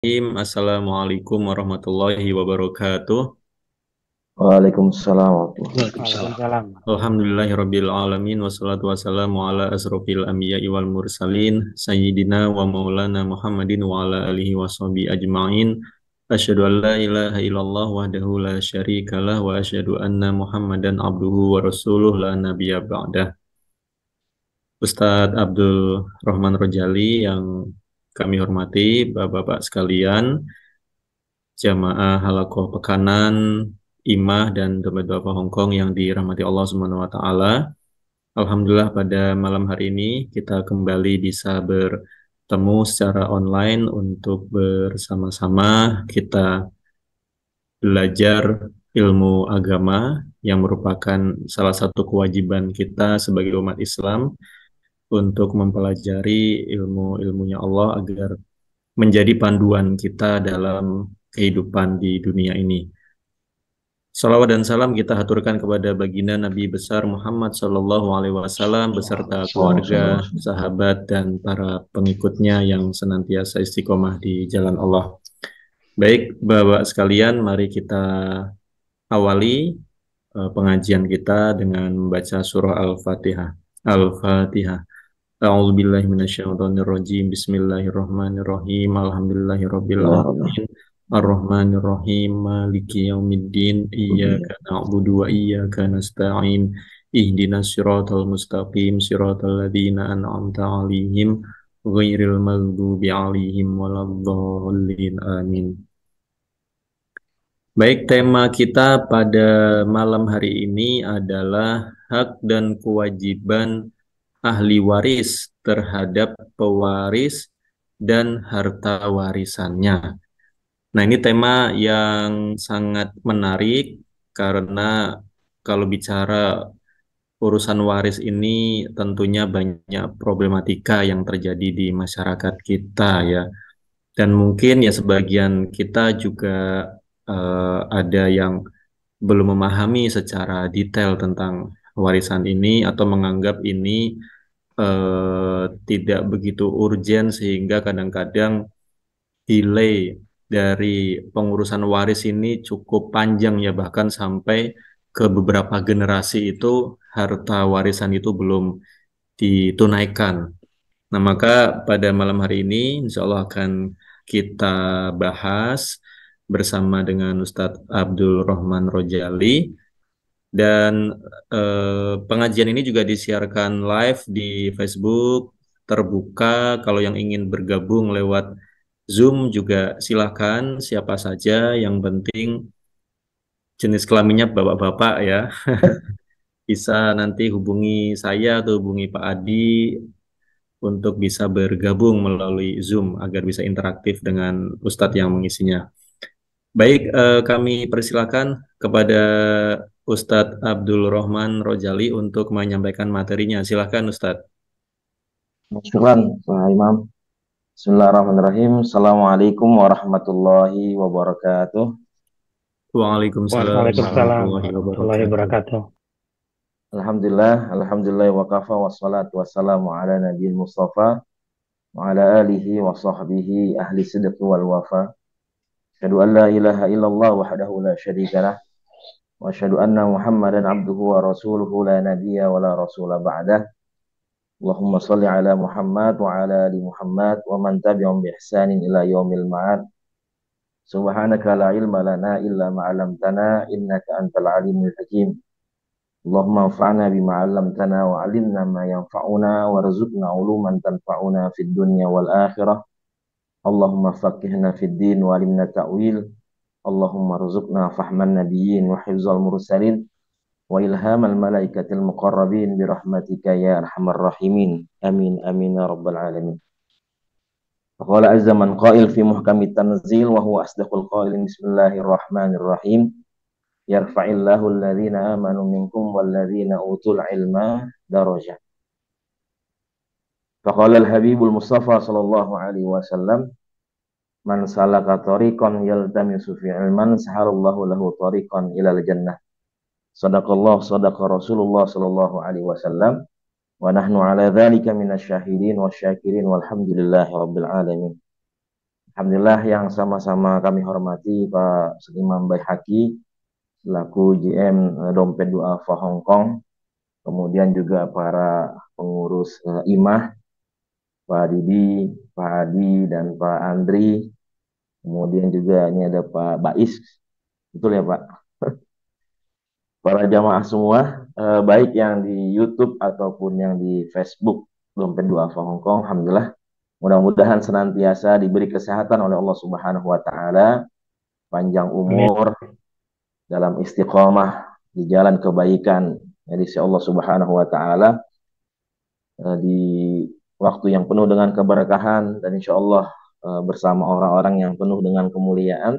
Assalamualaikum warahmatullahi wabarakatuh. Waalaikumsalam warahmatullahi Waalaikumsalam. wabarakatuh. Waalaikumsalam. Alhamdulillahirabbil alamin wassalatu wassalamu ala asrofil anbiya'i wal mursalin sayyidina wa maulana Muhammadin wa ala alihi washabihi ajmain. Asyhadu an la ilaha illallah wahdahu la syarikalah wa asyhadu anna Muhammadan abduhu wa rasuluh la nabiyya ba'dah. Ustadz Abdul Rahman Rojali yang kami hormati, Bapak-bapak sekalian, jamaah halakoh pekanan Imah dan Dompet Duafa Hongkong yang dirahmati Allah Subhanahu wa taala. Alhamdulillah pada malam hari ini kita kembali bisa bertemu secara online untuk bersama-sama kita belajar ilmu agama yang merupakan salah satu kewajiban kita sebagai umat Islam untuk mempelajari ilmu-ilmunya Allah agar menjadi panduan kita dalam kehidupan di dunia ini. Salawat dan salam kita haturkan kepada baginda Nabi besar Muhammad Sallallahu Alaihi Wasallam beserta keluarga, sahabat, dan para pengikutnya yang senantiasa istiqomah di jalan Allah. Baik, Bapak sekalian, mari kita awali pengajian kita dengan membaca surah Al-Fatihah. Al-Fatihah. A'udzubillahi minasyaitonirrajim. Bismillahirrahmanirrahim. Alhamdulillahirabbil alamin. Ar-Rahmanir-Rahim. Maliki yaumiddin. Iyyaka na'budu wa iyyaka nasta'in. Ihdinas siratal mustaqim. Siratal ladzina an'amta 'alaihim ghairil maghdubi 'alaihim waladdallin. Amin. Baik, tema kita pada malam hari ini adalah hak dan kewajiban ahli waris terhadap pewaris dan harta warisannya. Nah, ini tema yang sangat menarik karena kalau bicara urusan waris ini tentunya banyak problematika yang terjadi di masyarakat kita ya. Dan mungkin ya sebagian kita juga ada yang belum memahami secara detail tentang warisan ini atau menganggap ini tidak begitu urgen sehingga kadang-kadang delay dari pengurusan waris ini cukup panjang ya, bahkan sampai ke beberapa generasi itu harta warisan itu belum ditunaikan. Nah, maka pada malam hari ini insya Allah akan kita bahas bersama dengan Ustadz Abdul Rahman Rojali. Dan pengajian ini juga disiarkan live di Facebook terbuka. Kalau yang ingin bergabung lewat Zoom juga silakan, siapa saja. Yang penting jenis kelaminnya bapak-bapak ya. Bisa nanti hubungi saya atau hubungi Pak Adi untuk bisa bergabung melalui Zoom agar bisa interaktif dengan Ustadz yang mengisinya. Baik, kami persilakan kepada Ustadz Abdul Rahman Rojali untuk menyampaikan materinya. Silakan Ustadz. Syukran, Pak Imam. Bismillahirrahmanirrahim. Assalamualaikum warahmatullahi wabarakatuh. Waalaikumsalam Waalaikumsalam warahmatullahi warahmatullahi wabarakatuh. wabarakatuh. Alhamdulillah wa kafa wassalatu wassalamu ala nabiyil mustafa wa ala alihi wa sahbihi ahli sidqi wal wafa. Asyhadu an la ilaha illallah wahdahu la syarikalah wa asyhadu anna Muhammadan abduhu wa rasuluhu la nabiyya wa la rasula ba'dah. Allahumma shalli ala Muhammad wa ala ali Muhammad wa man tabi'ahum bi ihsanin ila yaumil ma'ad. Subhanaka la ilma lana illa ma 'allamtana innaka antal alimul hakim. Allahumma anfa'na bima 'allamtana wa 'allimna ma yanfa'una warzuqna 'uluman tanfa'una fid dunya wal akhirah. Allahumma faqihna fid din wa 'allimna ta'wil. Allahumma rzuqna fahman nabiyyin wa hifzal mursalin wa ilhamal malaikatil muqarrabin bi rahmatika ya arhamar rahimin. Amin amin ya rabbal alamin. Qala azza man qail fi muhkamit tanzil wa huwa asdaqul qailin. Bismillahirrahmanirrahim. Yarfa'illahu alladhina amanu minkum walladhina utul ilma darajat. Faqala al-habibul mustafa sallallahu alaihi wasallam, man salaka tariqan yaltamisu fi ilman sahalallahu lahu tariqan ilal jannah. Sadaqallah sadaqa Rasulullah sallallahu alaihi wasallam wa nahnu ala dzalika minasyahidin wasyakirin walhamdulillahi rabbil alamin. Alhamdulillah yang sama-sama kami hormati Pak Imam Baihaqi selaku GM Dompet Duafa Hong Kong, kemudian juga para pengurus IMAH, Pak Didi, Pak Adi, dan Pak Andri, kemudian juga ini ada Pak Bais, betul ya Pak? Para jamaah semua, baik yang di YouTube ataupun yang di Facebook Dompet Duafa Hong Kong, Alhamdulillah, mudah-mudahan senantiasa diberi kesehatan oleh Allah Subhanahu wa Ta'ala, panjang Amin. umur dalam istiqomah di jalan kebaikan. Jadi si Allah Subhanahu wa taala di waktu yang penuh dengan keberkahan dan insya Allah bersama orang-orang yang penuh dengan kemuliaan.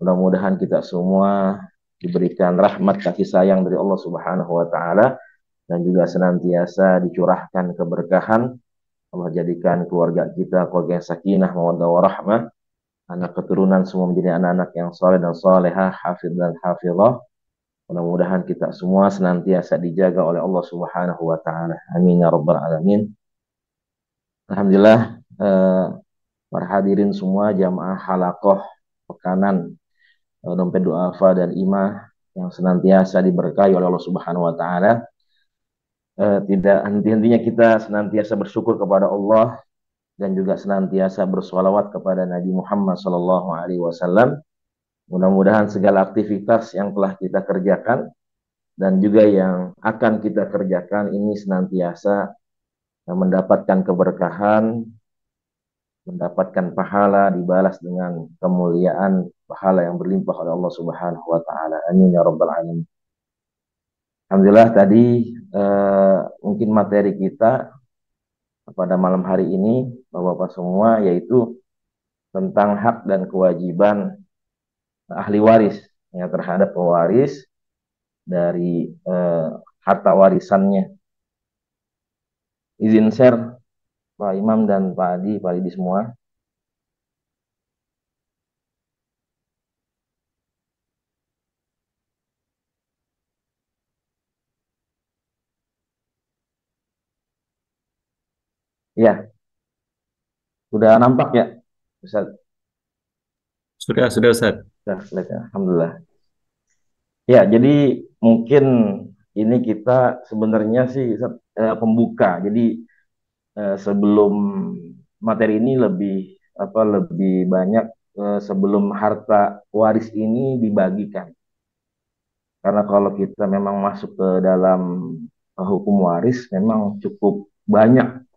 Mudah-mudahan kita semua diberikan rahmat kasih sayang dari Allah Subhanahu wa taala dan juga senantiasa dicurahkan keberkahan. Allah jadikan keluarga kita keluarga yang sakinah, mawaddah warahmah, anak keturunan semua menjadi anak-anak yang soleh dan solehah, hafidh dan hafizah. Mudah-mudahan kita semua senantiasa dijaga oleh Allah Subhanahu wa taala. Amin ya rabbal alamin. Alhamdulillah, para hadirin semua jamaah halaqah pekanan dompet duafa dan imah yang senantiasa diberkahi oleh Allah Subhanahu wa taala. Tidak henti-hentinya kita senantiasa bersyukur kepada Allah dan juga senantiasa bersolawat kepada Nabi Muhammad sallallahu alaihi wasallam. Mudah-mudahan segala aktivitas yang telah kita kerjakan dan juga yang akan kita kerjakan ini senantiasa mendapatkan keberkahan, mendapatkan pahala, dibalas dengan kemuliaan, pahala yang berlimpah oleh Allah Subhanahu wa taala. Amin ya rabbal alamin. Alhamdulillah tadi mungkin materi kita pada malam hari ini Bapak-bapak semua yaitu tentang hak dan kewajiban ahli waris ya terhadap pewaris dari harta warisannya. Izin share Pak Imam dan Pak Adi semua. Ya, sudah nampak ya, Ustaz? Sudah Ustaz. Sudah selesai, ya. Alhamdulillah. Ya, jadi mungkin ini kita sebenarnya sih Ustaz, pembuka. Jadi sebelum materi ini lebih banyak sebelum harta waris ini dibagikan. Karena kalau kita memang masuk ke dalam hukum waris, memang cukup banyak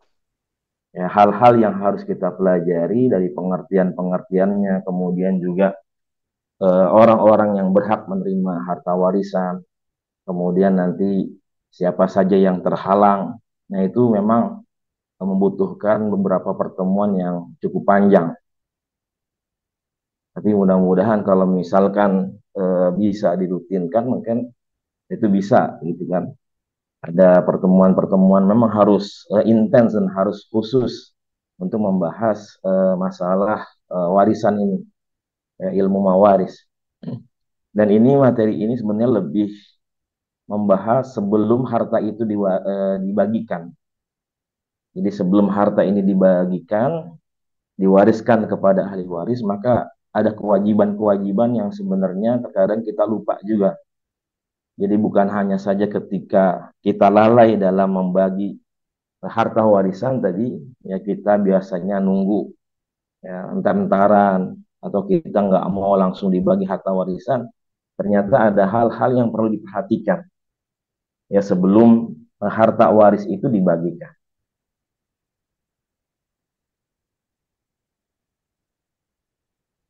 ya hal-hal yang harus kita pelajari dari pengertian-pengertiannya, kemudian juga orang-orang yang berhak menerima harta warisan, kemudian nanti siapa saja yang terhalang. Nah, itu memang membutuhkan beberapa pertemuan yang cukup panjang. Tapi mudah-mudahan kalau misalkan bisa dirutinkan, mungkin itu bisa, gitu kan. Ada pertemuan-pertemuan memang harus intens dan harus khusus untuk membahas masalah warisan ini, ilmu mawaris. Dan ini materi ini sebenarnya lebih membahas sebelum harta itu dibagikan. Jadi sebelum harta ini dibagikan, diwariskan kepada ahli waris, maka ada kewajiban-kewajiban yang sebenarnya terkadang kita lupa juga. Jadi bukan hanya saja ketika kita lalai dalam membagi harta warisan tadi, ya kita biasanya nunggu ya entar-entaran atau kita nggak mau langsung dibagi harta warisan. Ternyata ada hal-hal yang perlu diperhatikan ya sebelum harta waris itu dibagikan.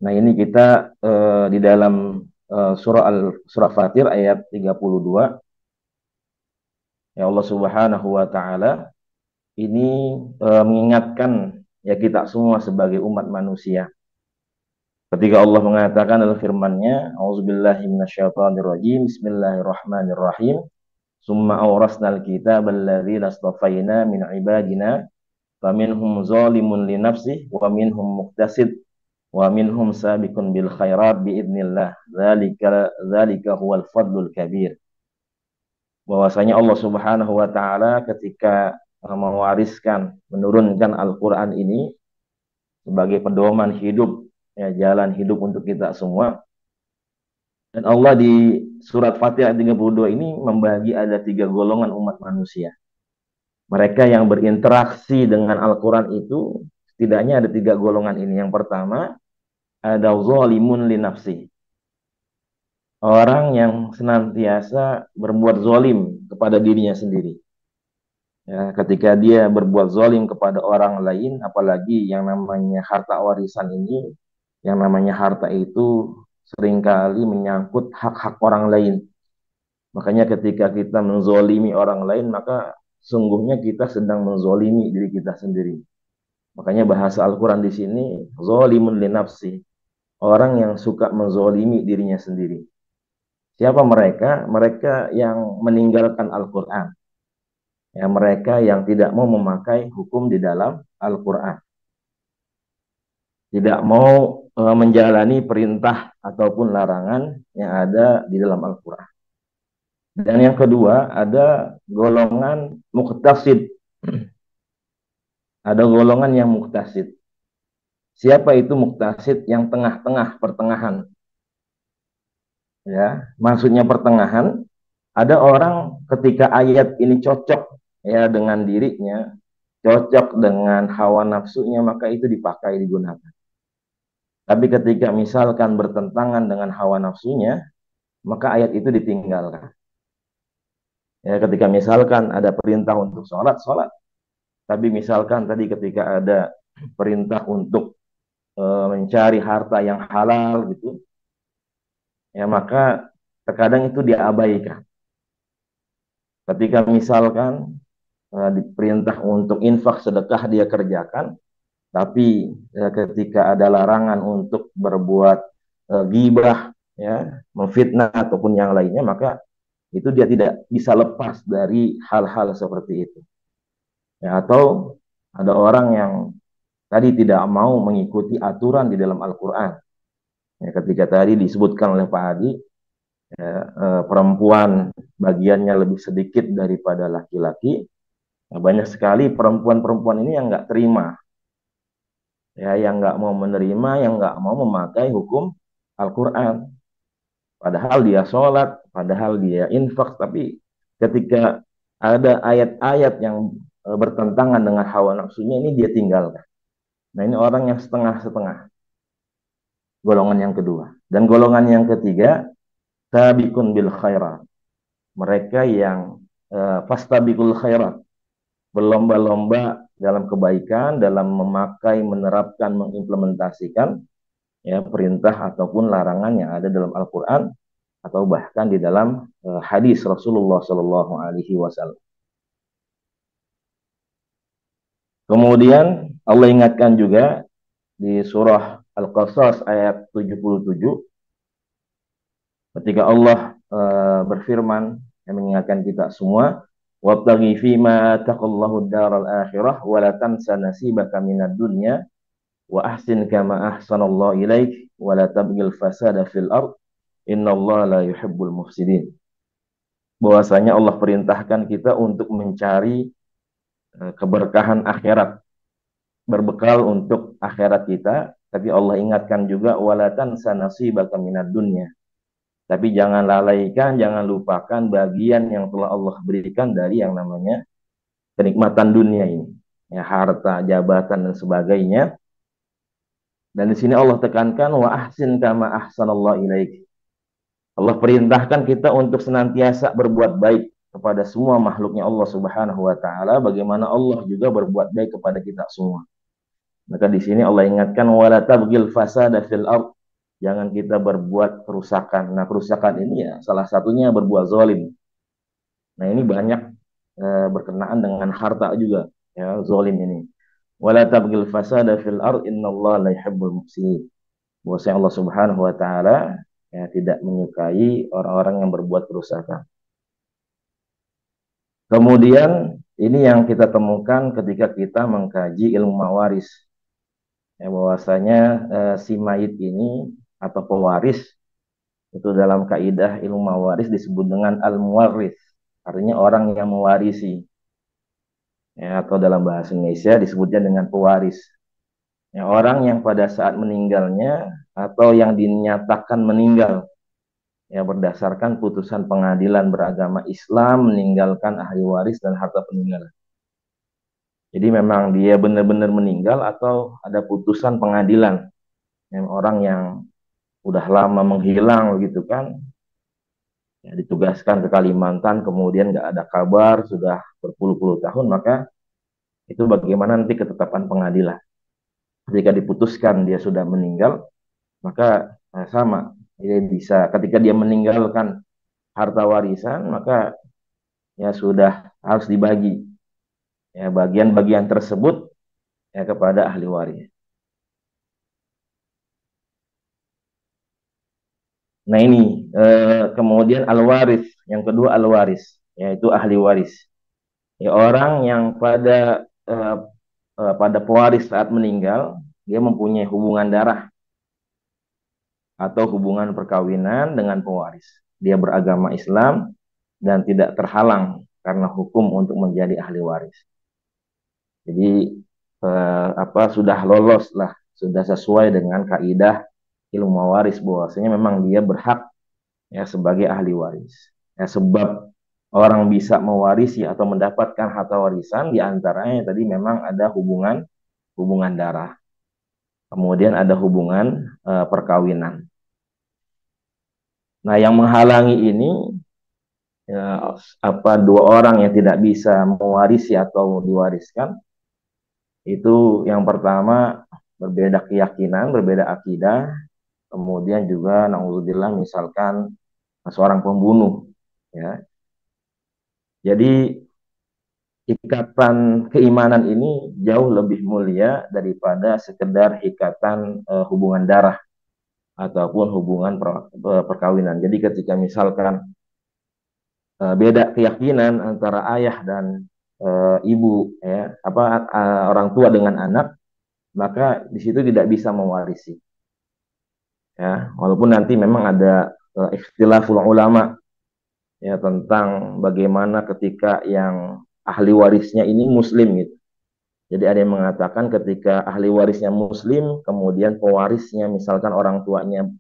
Nah, ini kita di dalam surah Fatir ayat 32 ya Allah Subhanahu wa taala ini mengingatkan ya kita semua sebagai umat manusia. Ketika Allah mengatakan dalam firman-Nya, A'udzubillahi minasyaitonirrajim, Bismillahirrahmanirrahim. Summa awrasnal kitaba alladzina astafaina min ibadina faminhum zalimun li nafsihi wa minhum muqtasid wa minhum sabiqun bil khairat biidznillah. Dzalika huwal fadlul kabir. Bahwasanya Allah Subhanahu wa taala ketika mewariskan menurunkan Al-Qur'an ini sebagai pedoman hidup, ya, jalan hidup untuk kita semua. Dan Allah di surat Fatihah 32 ini membagi ada 3 golongan umat manusia. Mereka yang berinteraksi dengan Al-Quran itu setidaknya ada 3 golongan ini. Yang pertama, ada zalimun li nafsi. Orang yang senantiasa berbuat zalim kepada dirinya sendiri. Ya, ketika dia berbuat zalim kepada orang lain, apalagi yang namanya harta warisan ini, yang namanya harta itu seringkali menyangkut hak-hak orang lain. Makanya ketika kita menzolimi orang lain, maka sungguhnya kita sedang menzolimi diri kita sendiri. Makanya bahasa Al-Quran di sini, zolimun li nafsi, orang yang suka menzolimi dirinya sendiri. Siapa mereka? Mereka yang meninggalkan Al-Quran. Ya, mereka yang tidak mau memakai hukum di dalam Al-Quran. Tidak mau menjalani perintah ataupun larangan yang ada di dalam Al-Quran. Dan yang kedua, ada golongan muqtasid. Ada golongan yang muqtasid. Siapa itu muqtasid? Yang tengah-tengah, pertengahan. Ya, maksudnya pertengahan. Ada orang ketika ayat ini cocok ya dengan dirinya, cocok dengan hawa nafsunya, maka itu dipakai, digunakan. Tapi ketika misalkan bertentangan dengan hawa nafsunya, maka ayat itu ditinggalkan. Ya, ketika misalkan ada perintah untuk sholat, sholat. Tapi misalkan tadi ketika ada perintah untuk mencari harta yang halal gitu, ya maka terkadang itu diabaikan. Ketika misalkan diperintah untuk infak sedekah dia kerjakan, tapi ketika ada larangan untuk berbuat ghibah, ya, memfitnah ataupun yang lainnya, maka itu dia tidak bisa lepas dari hal-hal seperti itu. Ya, atau ada orang yang tadi tidak mau mengikuti aturan di dalam Al-Quran. Ya, ketika tadi disebutkan oleh Pak Adi, ya, perempuan bagiannya lebih sedikit daripada laki-laki. Nah, banyak sekali perempuan-perempuan ini yang nggak terima, ya, yang nggak mau menerima, yang nggak mau memakai hukum Al-Quran. Padahal dia sholat, padahal dia infak, tapi ketika ada ayat-ayat yang bertentangan dengan hawa nafsunya, ini dia tinggalkan. Nah, ini orang yang setengah-setengah, golongan yang kedua. Dan golongan yang ketiga, sabiqun bil khairat. Mereka yang fastabiqul khairat, berlomba-lomba dalam kebaikan, dalam memakai, menerapkan, mengimplementasikan ya perintah ataupun larangan yang ada dalam Al-Quran atau bahkan di dalam hadis Rasulullah Shallallahu Alaihi Wasallam. Kemudian Allah ingatkan juga di surah Al-Qasas ayat 77 ketika Allah berfirman yang mengingatkan kita semua, wabtaghi fima taqallahu daral akhirah wa la tansa nasibaka minad dunya wa ahsin kama ahsanallahu ilaik wa la tabghil fasada fil ard innallaha la yuhibbul mufsidin. Bahwasanya Allah perintahkan kita untuk mencari keberkahan akhirat, berbekal untuk akhirat kita, tapi Allah ingatkan juga wala tansa nasibaka minad dunya. Tapi jangan lalaikan, jangan lupakan bagian yang telah Allah berikan dari yang namanya kenikmatan dunia ini. Ya, harta, jabatan, dan sebagainya. Dan di sini Allah tekankan, wa ahsin kama ahsanallahu ilaik. Allah perintahkan kita untuk senantiasa berbuat baik kepada semua makhluknya Allah Subhanahu wa taala, bagaimana Allah juga berbuat baik kepada kita semua. Maka di sini Allah ingatkan wala tabghil fasada fil ard. Jangan kita berbuat kerusakan. Nah, kerusakan ini ya salah satunya berbuat zalim. Nah, ini banyak berkenaan dengan harta juga, ya, zalim ini. Wala tabghil fasada fil ard innallaha la yuhibbul mufsidin. Bahwasanya Allah Subhanahu wa taala ya tidak menyukai orang-orang yang berbuat kerusakan. Kemudian ini yang kita temukan ketika kita mengkaji ilmu mawaris. Ya, bahwasanya si mayit ini atau pewaris itu dalam kaidah ilmu mawaris disebut dengan al-muwarris. Artinya orang yang mewarisi. Ya, atau dalam bahasa Indonesia disebutnya dengan pewaris. Ya, orang yang pada saat meninggalnya atau yang dinyatakan meninggal ya berdasarkan putusan pengadilan beragama Islam meninggalkan ahli waris dan harta peninggalan. Jadi memang dia benar-benar meninggal atau ada putusan pengadilan yang orang yang udah lama menghilang gitu kan, ya, ditugaskan ke Kalimantan kemudian nggak ada kabar sudah berpuluh-puluh tahun, maka itu bagaimana nanti ketetapan pengadilan. Jika diputuskan dia sudah meninggal, maka sama dia bisa ketika dia meninggalkan harta warisan maka ya sudah harus dibagi ya bagian-bagian tersebut ya kepada ahli waris. Nah ini kemudian al-waris, yang kedua al-waris, yaitu ahli waris. Ya, orang yang pada pewaris saat meninggal, dia mempunyai hubungan darah atau hubungan perkawinan dengan pewaris. Dia beragama Islam dan tidak terhalang karena hukum untuk menjadi ahli waris. Jadi sudah lolos lah, sudah sesuai dengan kaidah ilmu waris bahwasanya memang dia berhak ya sebagai ahli waris. Ya, sebab orang bisa mewarisi atau mendapatkan harta warisan diantaranya tadi memang ada hubungan darah, kemudian ada hubungan perkawinan. Nah, yang menghalangi ini ya, dua orang yang tidak bisa mewarisi atau diwariskan itu yang pertama berbeda keyakinan, berbeda akidah, kemudian juga naudzubillah misalkan seorang pembunuh ya. Jadi ikatan keimanan ini jauh lebih mulia daripada sekedar ikatan hubungan darah ataupun hubungan perkawinan. Jadi ketika misalkan beda keyakinan antara ayah dan ibu ya orang tua dengan anak, maka di situ tidak bisa mewarisi ya, walaupun nanti memang ada ikhtilaful ulama ya tentang bagaimana ketika yang ahli warisnya ini muslim gitu. Jadi ada yang mengatakan ketika ahli warisnya muslim, kemudian pewarisnya misalkan orang tuanya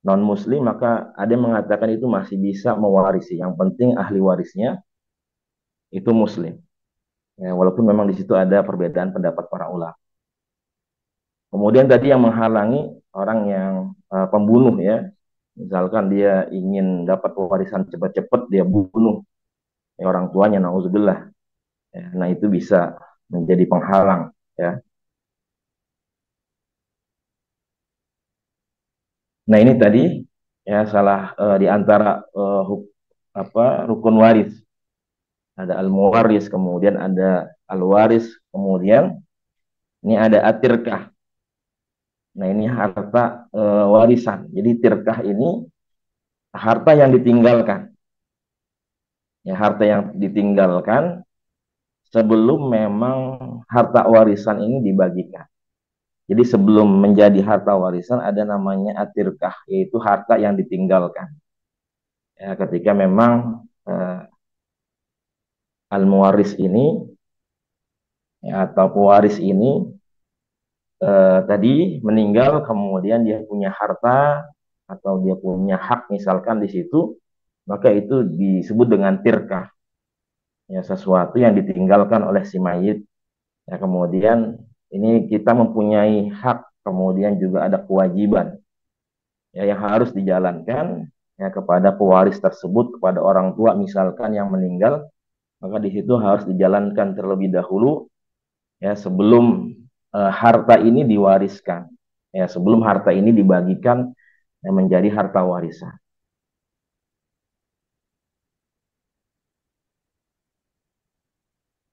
non muslim, maka ada yang mengatakan itu masih bisa mewarisi. Yang penting ahli warisnya itu muslim. Ya, walaupun memang di situ ada perbedaan pendapat para ulama. Kemudian tadi yang menghalangi orang yang pembunuh ya, misalkan dia ingin dapat warisan cepat-cepat, dia bunuh ya, orang tuanya, nauzubillah. Ya, nah itu bisa menjadi penghalang ya. Nah ini tadi ya salah di antara rukun waris. Ada al-muwaris, kemudian ada al-waris, kemudian ini ada atirkah. Nah ini harta warisan. Jadi tirkah ini harta yang ditinggalkan. Ya harta yang ditinggalkan sebelum memang harta warisan ini dibagikan. Jadi sebelum menjadi harta warisan ada namanya atirkah, yaitu harta yang ditinggalkan. Ya, ketika memang al-muwaris ini ya, atau pewaris ini tadi meninggal, kemudian dia punya harta atau dia punya hak misalkan di situ, maka itu disebut dengan tirkah. Ya, sesuatu yang ditinggalkan oleh si mayit. Ya, kemudian ini kita mempunyai hak, kemudian juga ada kewajiban ya yang harus dijalankan ya kepada pewaris tersebut, kepada orang tua misalkan yang meninggal, maka di situ harus dijalankan terlebih dahulu ya sebelum harta ini diwariskan ya, sebelum harta ini dibagikan ya, menjadi harta warisan.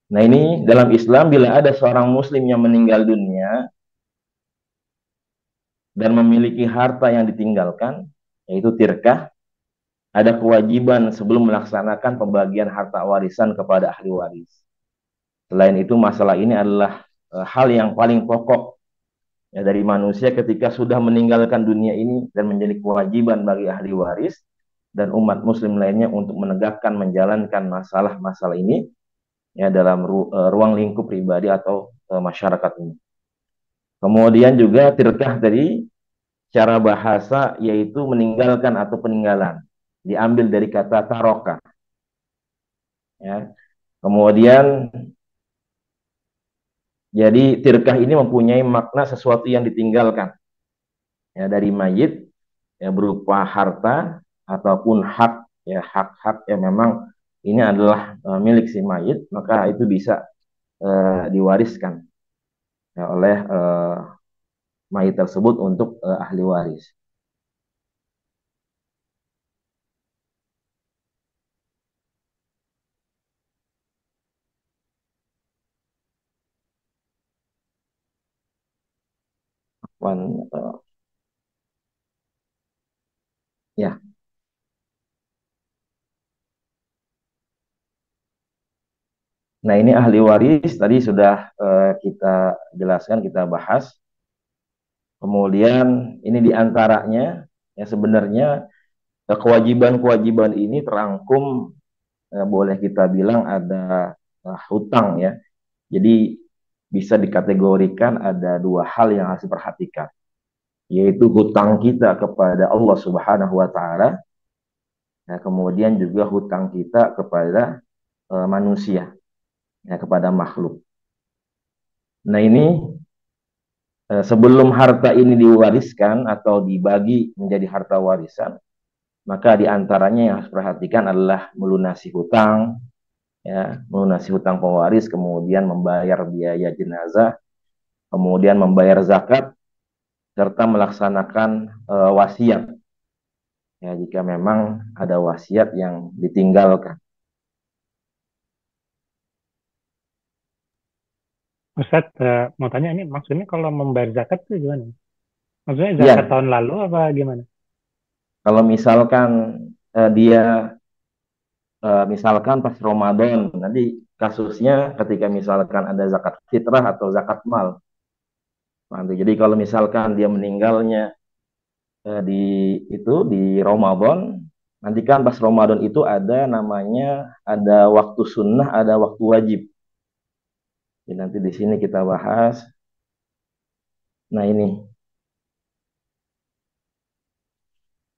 Nah ini dalam Islam bila ada seorang muslim yang meninggal dunia dan memiliki harta yang ditinggalkan yaitu tirkah, ada kewajiban sebelum melaksanakan pembagian harta warisan kepada ahli waris. Selain itu masalah ini adalah hal yang paling pokok ya dari manusia ketika sudah meninggalkan dunia ini dan menjadi kewajiban bagi ahli waris dan umat muslim lainnya untuk menegakkan menjalankan masalah-masalah ini ya dalam ruang lingkup pribadi atau masyarakat ini. Kemudian juga tirkah dari cara bahasa yaitu meninggalkan atau peninggalan. Diambil dari kata taroka. Ya. Kemudian jadi tirkah ini mempunyai makna sesuatu yang ditinggalkan ya dari mayit ya berupa harta ataupun hak ya hak-hak yang memang ini adalah milik si mayit maka itu bisa diwariskan ya, oleh mayit tersebut untuk ahli waris. Wan, ya, nah ini ahli waris tadi sudah kita jelaskan kita bahas. Kemudian ini diantaranya ya sebenarnya kewajiban-kewajiban ini terangkum boleh kita bilang ada hutang ya. Jadi bisa dikategorikan ada dua hal yang harus diperhatikan, yaitu hutang kita kepada Allah Subhanahu wa taala, ya, kemudian juga hutang kita kepada manusia, ya, kepada makhluk. Nah, ini sebelum harta ini diwariskan atau dibagi menjadi harta warisan, maka diantaranya yang harus diperhatikan adalah melunasi hutang, ya, melunasi hutang pewaris, kemudian membayar biaya jenazah, kemudian membayar zakat, serta melaksanakan wasiat. Ya, jika memang ada wasiat yang ditinggalkan. Ustaz, mau tanya ini maksudnya kalau membayar zakat itu gimana? Maksudnya zakat Ya, tahun lalu apa gimana? kalau misalkan dia misalkan pas Ramadan, nanti kasusnya ketika misalkan ada zakat fitrah atau zakat mal. Nanti jadi kalau misalkan dia meninggalnya di di Ramadan, nanti kan pas Ramadan itu ada namanya ada waktu sunnah, ada waktu wajib. Jadi nanti di sini kita bahas. Nah ini,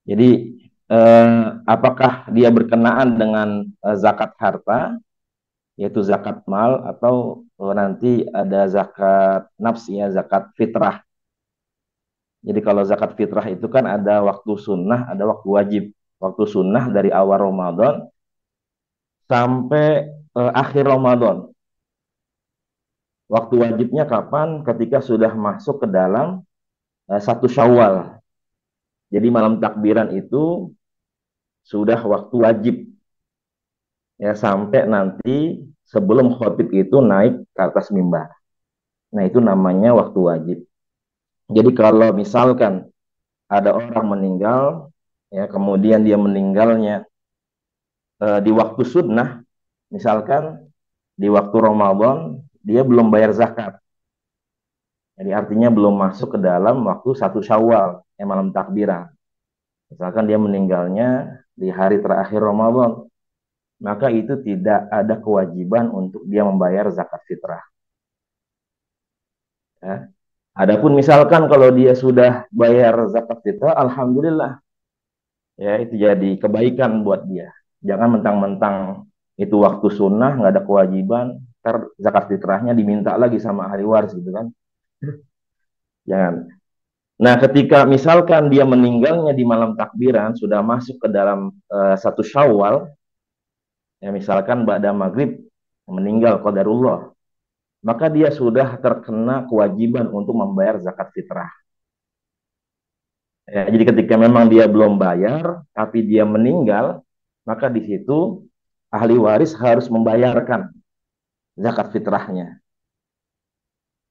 jadi apakah dia berkenaan dengan zakat harta, yaitu zakat mal, atau nanti ada zakat nafs ya, zakat fitrah. Jadi kalau zakat fitrah itu kan ada waktu sunnah, ada waktu wajib. Waktu sunnah dari awal Ramadan sampai akhir Ramadan. Waktu wajibnya kapan? Ketika sudah masuk ke dalam satu Syawal. Jadi malam takbiran itu sudah waktu wajib ya sampai nanti sebelum khotib itu naik ke atas mimbar. Nah, itu namanya waktu wajib. Jadi kalau misalkan ada orang meninggal ya kemudian dia meninggalnya di waktu sunnah, misalkan di waktu Ramadan dia belum bayar zakat. Jadi artinya belum masuk ke dalam waktu satu Syawal yang malam takbiran. Misalkan dia meninggalnya di hari terakhir Ramadan, maka itu tidak ada kewajiban untuk dia membayar zakat fitrah. Ya. Adapun misalkan kalau dia sudah bayar zakat fitrah, alhamdulillah, ya itu jadi kebaikan buat dia. Jangan mentang-mentang itu waktu sunnah nggak ada kewajiban, ntar zakat fitrahnya diminta lagi sama ahli waris gitu kan? Jangan. Nah, ketika misalkan dia meninggalnya di malam takbiran sudah masuk ke dalam satu Syawal, ya misalkan ba'da maghrib meninggal qadarullah, maka dia sudah terkena kewajiban untuk membayar zakat fitrah. Ya, jadi ketika memang dia belum bayar, tapi dia meninggal, maka di situ ahli waris harus membayarkan zakat fitrahnya.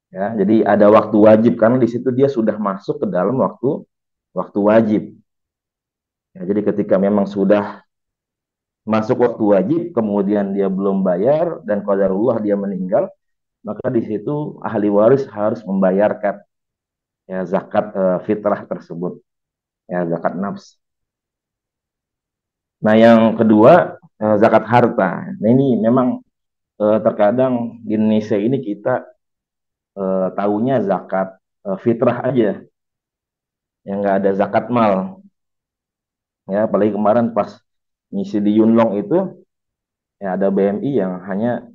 Ya, jadi ada waktu wajib karena di situ dia sudah masuk ke dalam waktu wajib. Ya, jadi ketika memang sudah masuk waktu wajib, kemudian dia belum bayar dan qadarullah dia meninggal, maka di situ ahli waris harus membayarkan ya zakat fitrah tersebut, ya zakat nafs. Nah, yang kedua zakat harta. Nah, ini memang terkadang di Indonesia ini kita tahunya zakat fitrah aja, yang nggak ada zakat mal. Ya, apalagi kemarin pas ngisi di Yunlong itu, ya ada BMI yang hanya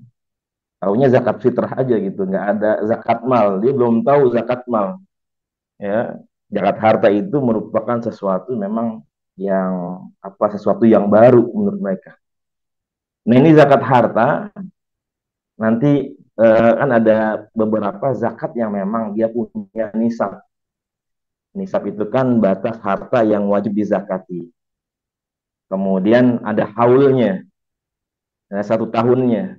taunya zakat fitrah aja gitu, nggak ada zakat mal. Dia belum tahu zakat mal. Ya, zakat harta itu merupakan sesuatu memang yang sesuatu yang baru menurut mereka. Nah ini zakat harta nanti kan ada beberapa zakat yang memang dia punya nisab. Nisab itu kan batas harta yang wajib dizakati. Kemudian ada haulnya, 1 tahunnya.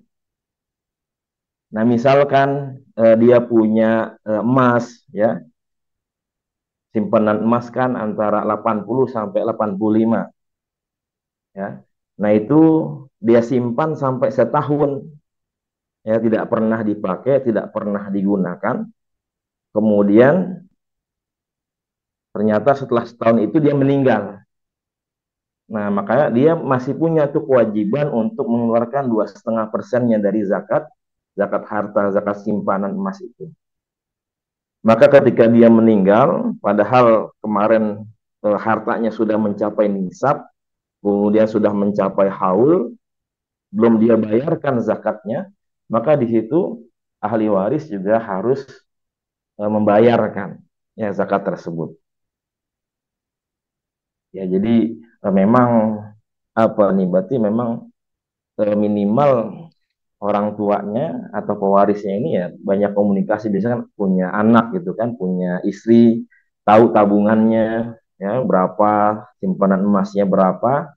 Nah misalkan dia punya emas, ya simpanan emas kan antara 80 sampai 85, ya. Nah itu dia simpan sampai setahun, ya tidak pernah dipakai, tidak pernah digunakan. Kemudian ternyata setelah setahun itu dia meninggal. Nah makanya dia masih punya tuh kewajiban untuk mengeluarkan 2,5%-nya dari zakat, zakat harta, zakat simpanan emas itu. Maka ketika dia meninggal, padahal kemarin hartanya sudah mencapai nisab, kemudian sudah mencapai haul, belum dia bayarkan zakatnya, maka di situ ahli waris juga harus membayarkan ya zakat tersebut. Ya jadi memang berarti memang minimal orang tuanya atau pewarisnya ini ya banyak komunikasi, biasanya kan punya anak gitu kan, punya istri, tahu tabungannya ya berapa, simpanan emasnya berapa.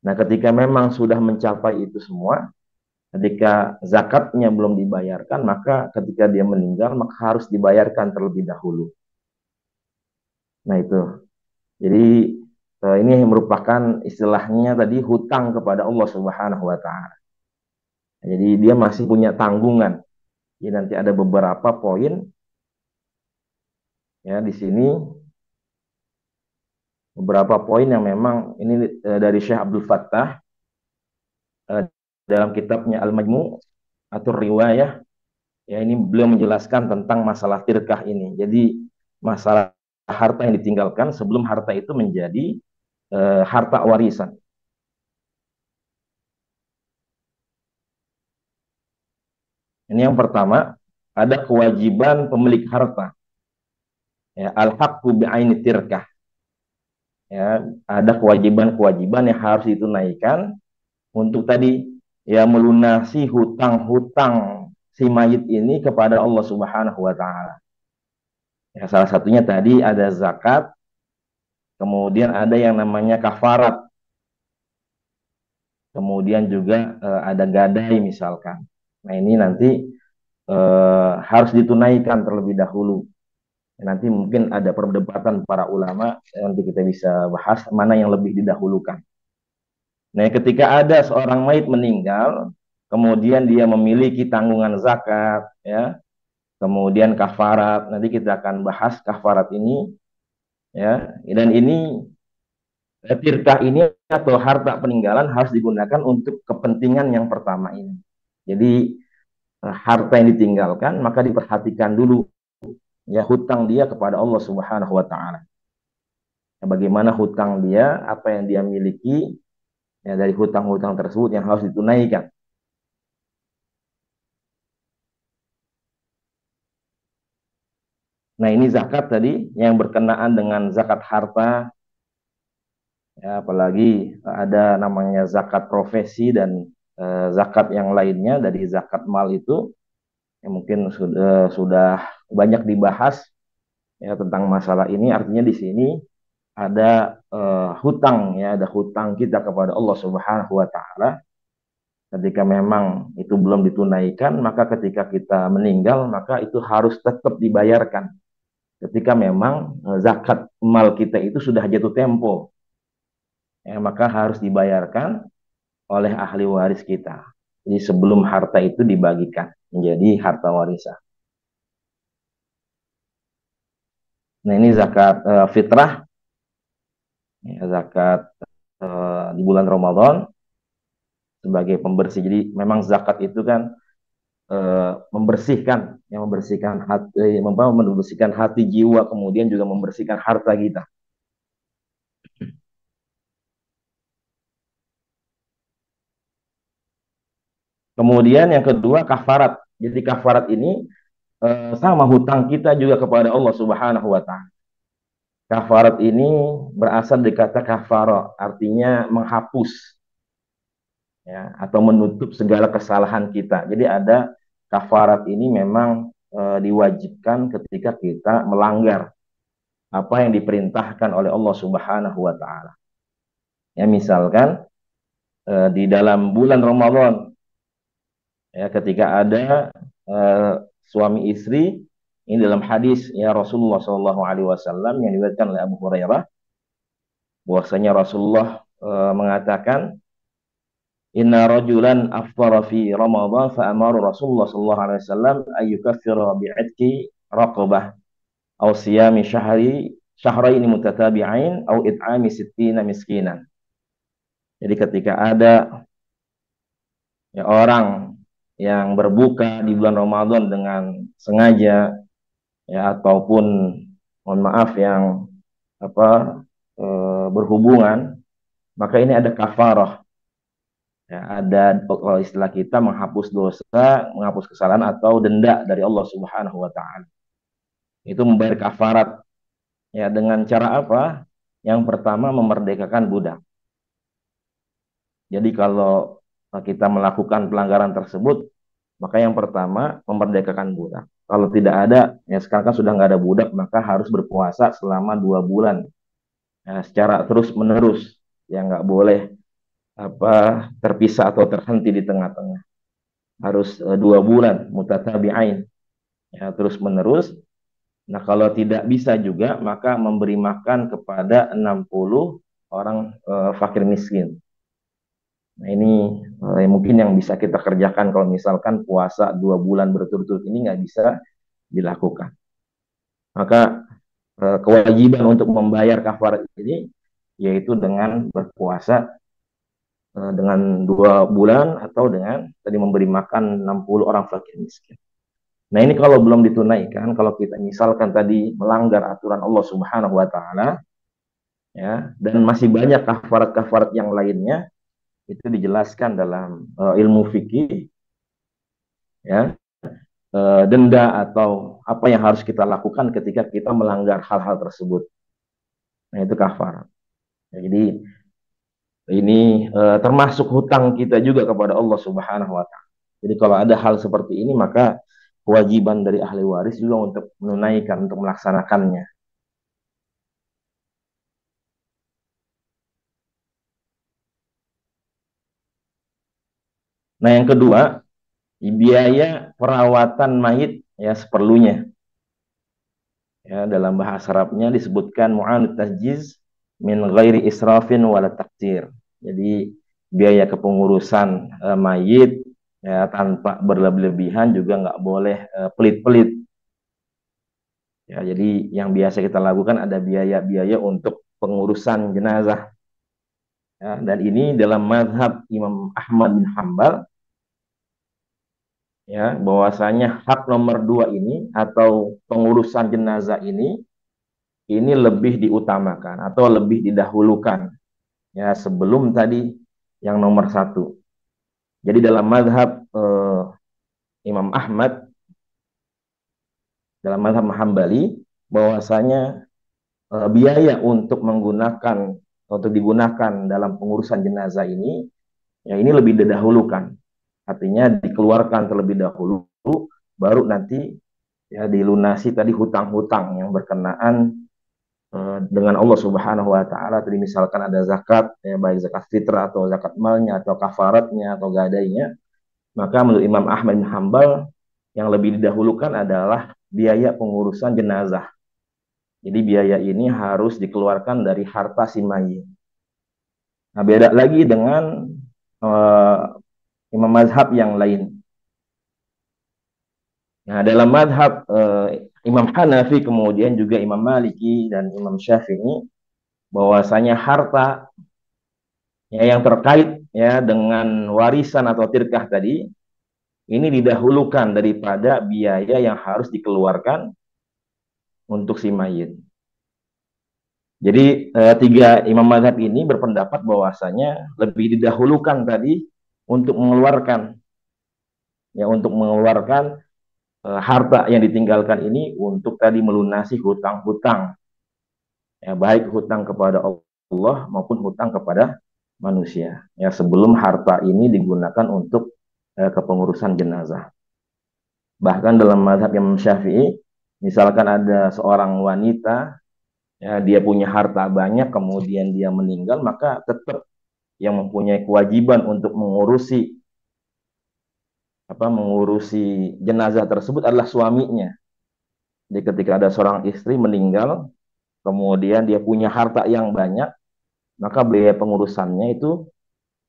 Nah ketika memang sudah mencapai itu semua, ketika zakatnya belum dibayarkan, maka ketika dia meninggal maka harus dibayarkan terlebih dahulu. Nah itu, jadi ini merupakan istilahnya tadi hutang kepada Allah Subhanahu wa taala. Jadi dia masih punya tanggungan. Jadi nanti ada beberapa poin ya di sini, beberapa poin yang memang ini dari Syekh Abdul Fattah dalam kitabnya Al-Majmu' atau Riwayah, ya ini beliau menjelaskan tentang masalah tirkah ini. Jadi masalah harta yang ditinggalkan sebelum harta itu menjadi harta warisan. Ini yang pertama, ada kewajiban pemilik harta. Ya, al-haqqu bi'aini tirkah. Ya, ada kewajiban-kewajiban yang harus ditunaikan untuk tadi ya melunasi hutang-hutang si mayit ini kepada Allah Subhanahu wa taala. Ya, salah satunya tadi ada zakat, kemudian ada yang namanya kafarat. Kemudian juga ada gadai misalkan. Nah, ini nanti harus ditunaikan terlebih dahulu. Nanti mungkin ada perdebatan para ulama, nanti kita bisa bahas mana yang lebih didahulukan. Nah, ketika ada seorang mayit meninggal, kemudian dia memiliki tanggungan zakat, ya, kemudian kafarat. Nanti kita akan bahas kafarat ini, ya. Dan ini tirkah ini atau harta peninggalan harus digunakan untuk kepentingan yang pertama ini. Jadi harta yang ditinggalkan maka diperhatikan dulu ya hutang dia kepada Allah Subhanahu wa taala. Ya, bagaimana hutang dia, apa yang dia miliki, ya dari hutang-hutang tersebut yang harus ditunaikan. Nah, ini zakat tadi yang berkenaan dengan zakat harta, ya, apalagi ada namanya zakat profesi dan zakat yang lainnya dari zakat mal itu, yang mungkin sudah banyak dibahas ya tentang masalah ini. Artinya di sini ada hutang, ya, ada hutang kita kepada Allah Subhanahu wa taala. Ketika memang itu belum ditunaikan, maka ketika kita meninggal maka itu harus tetap dibayarkan. Ketika memang zakat mal kita itu sudah jatuh tempo, ya, maka harus dibayarkan oleh ahli waris kita. Jadi sebelum harta itu dibagikan menjadi harta warisan. Nah ini zakat fitrah, ya, zakat di bulan Ramadan sebagai pembersih. Jadi memang zakat itu kan membersihkan hati, jiwa, kemudian juga membersihkan harta kita. Kemudian yang kedua kafarat. Jadi kafarat ini sama hutang kita juga kepada Allah Subhanahu wa taala. Kafarat ini berasal dari kata kafara, artinya menghapus ya, atau menutup segala kesalahan kita. Jadi ada kafarat ini memang diwajibkan ketika kita melanggar apa yang diperintahkan oleh Allah Subhanahu wa taala. Ya, misalkan di dalam bulan Ramadan ya, ketika ada suami istri, ini dalam hadis ya Rasulullah SAW yang diriwayatkan oleh Abu Hurairah, bahwasanya Rasulullah mengatakan, Inna rajulan afṭara fi Ramadan fa amara Rasulullah sallallahu alaihi wasallam ayyukaffira bi'idqi raqabah aw siyami syahraini mutatabi'ain aw it'ami sittina miskinan. Jadi ketika ada ya orang yang berbuka di bulan Ramadan dengan sengaja ya, ataupun mohon maaf yang berhubungan, maka ini ada kafarah. Ya, ada kalau istilah kita menghapus dosa, menghapus kesalahan atau denda dari Allah Subhanahu wa taala. Itu membayar kafarat. Ya, dengan cara apa? Yang pertama memerdekakan budak. Jadi kalau kita melakukan pelanggaran tersebut, maka yang pertama memerdekakan budak. Kalau tidak ada, ya sekarang kan sudah nggak ada budak, maka harus berpuasa selama 2 bulan. Ya, secara terus menerus, ya nggak boleh terpisah atau terhenti di tengah-tengah. Harus 2 bulan mutatabi'ain, ya terus menerus. Nah kalau tidak bisa juga, maka memberi makan kepada 60 orang fakir miskin. Nah ini mungkin yang bisa kita kerjakan kalau misalkan puasa 2 bulan berturut-turut ini nggak bisa dilakukan. Maka kewajiban untuk membayar kafarat ini yaitu dengan berpuasa dengan 2 bulan atau dengan tadi memberi makan 60 orang fakir miskin. Nah ini kalau belum ditunaikan, kalau kita misalkan tadi melanggar aturan Allah Subhanahu wa taala ya, dan masih banyak kafarat-kafarat yang lainnya, itu dijelaskan dalam ilmu fikih ya, denda atau apa yang harus kita lakukan ketika kita melanggar hal-hal tersebut. Nah itu kafarat. Ya, jadi ini termasuk hutang kita juga kepada Allah Subhanahu wa taala. Jadi kalau ada hal seperti ini, maka kewajiban dari ahli waris juga untuk menunaikan, untuk melaksanakannya. Nah, yang kedua, biaya perawatan mayit ya seperlunya. Ya, dalam bahasa Arabnya disebutkan mu'anut tajjiz min ghairi israfin wala taqtir. Jadi biaya kepengurusan mayit ya, tanpa berlebihan juga nggak boleh pelit-pelit. Ya, jadi yang biasa kita lakukan ada biaya-biaya untuk pengurusan jenazah. Ya, dan ini dalam mazhab Imam Ahmad bin Hambal ya, bahwasanya hak nomor 2 ini atau pengurusan jenazah ini lebih diutamakan atau lebih didahulukan ya sebelum tadi yang nomor 1. Jadi dalam mazhab Imam Ahmad, dalam mazhab Hambali, bahwasanya biaya untuk digunakan dalam pengurusan jenazah ini ya ini lebih didahulukan. Artinya dikeluarkan terlebih dahulu, baru nanti ya dilunasi tadi hutang-hutang yang berkenaan dengan Allah Subhanahu wa taala. Tadi misalkan ada zakat ya, baik zakat fitrah atau zakat malnya atau kafaratnya atau gadainya, maka menurut Imam Ahmad bin Hambal yang lebih didahulukan adalah biaya pengurusan jenazah. Jadi biaya ini harus dikeluarkan dari harta si mayit. Nah, beda lagi dengan imam mazhab yang lain. Nah, dalam mazhab Imam Hanafi, kemudian juga Imam Maliki dan Imam Syafi'i, bahwasanya harta ya, yang terkait ya dengan warisan atau tirkah tadi ini didahulukan daripada biaya yang harus dikeluarkan untuk si mayit. Jadi tiga imam mazhab ini berpendapat bahwasanya lebih didahulukan tadi untuk mengeluarkan harta yang ditinggalkan ini untuk tadi melunasi hutang-hutang, ya, baik hutang kepada Allah maupun hutang kepada manusia, ya, sebelum harta ini digunakan untuk kepengurusan jenazah. Bahkan dalam mazhab Imam Syafi'i, misalkan ada seorang wanita, ya, dia punya harta banyak, kemudian dia meninggal, maka tetap yang mempunyai kewajiban untuk mengurusi jenazah tersebut adalah suaminya. Jadi ketika ada seorang istri meninggal, kemudian dia punya harta yang banyak, maka biaya pengurusannya itu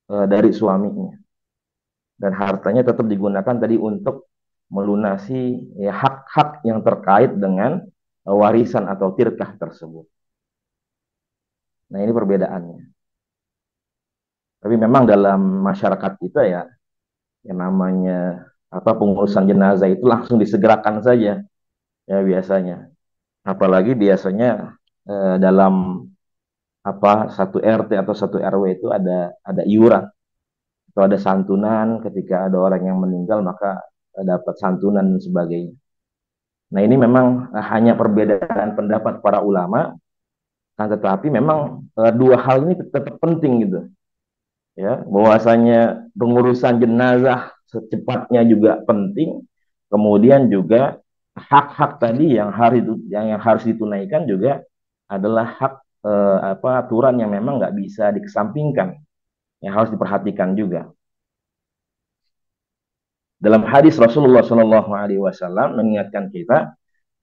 dari suaminya. Dan hartanya tetap digunakan tadi untuk melunasi, ya, hak-hak yang terkait dengan warisan atau tirkah tersebut. Nah, ini perbedaannya. Tapi memang dalam masyarakat kita, ya, yang namanya pengurusan jenazah itu langsung disegerakan saja, ya, biasanya. Apalagi biasanya dalam satu RT atau satu RW itu ada iuran atau ada santunan ketika ada orang yang meninggal, maka dapat santunan dan sebagainya. Nah, ini memang hanya perbedaan pendapat para ulama, kan, tetapi memang dua hal ini tetap penting gitu, ya, bahwasanya pengurusan jenazah secepatnya juga penting, kemudian juga hak-hak tadi yang harus ditunaikan juga adalah hak aturan yang memang nggak bisa dikesampingkan, yang harus diperhatikan juga. Dalam hadis Rasulullah Shallallahu Alaihi Wasallam mengingatkan kita,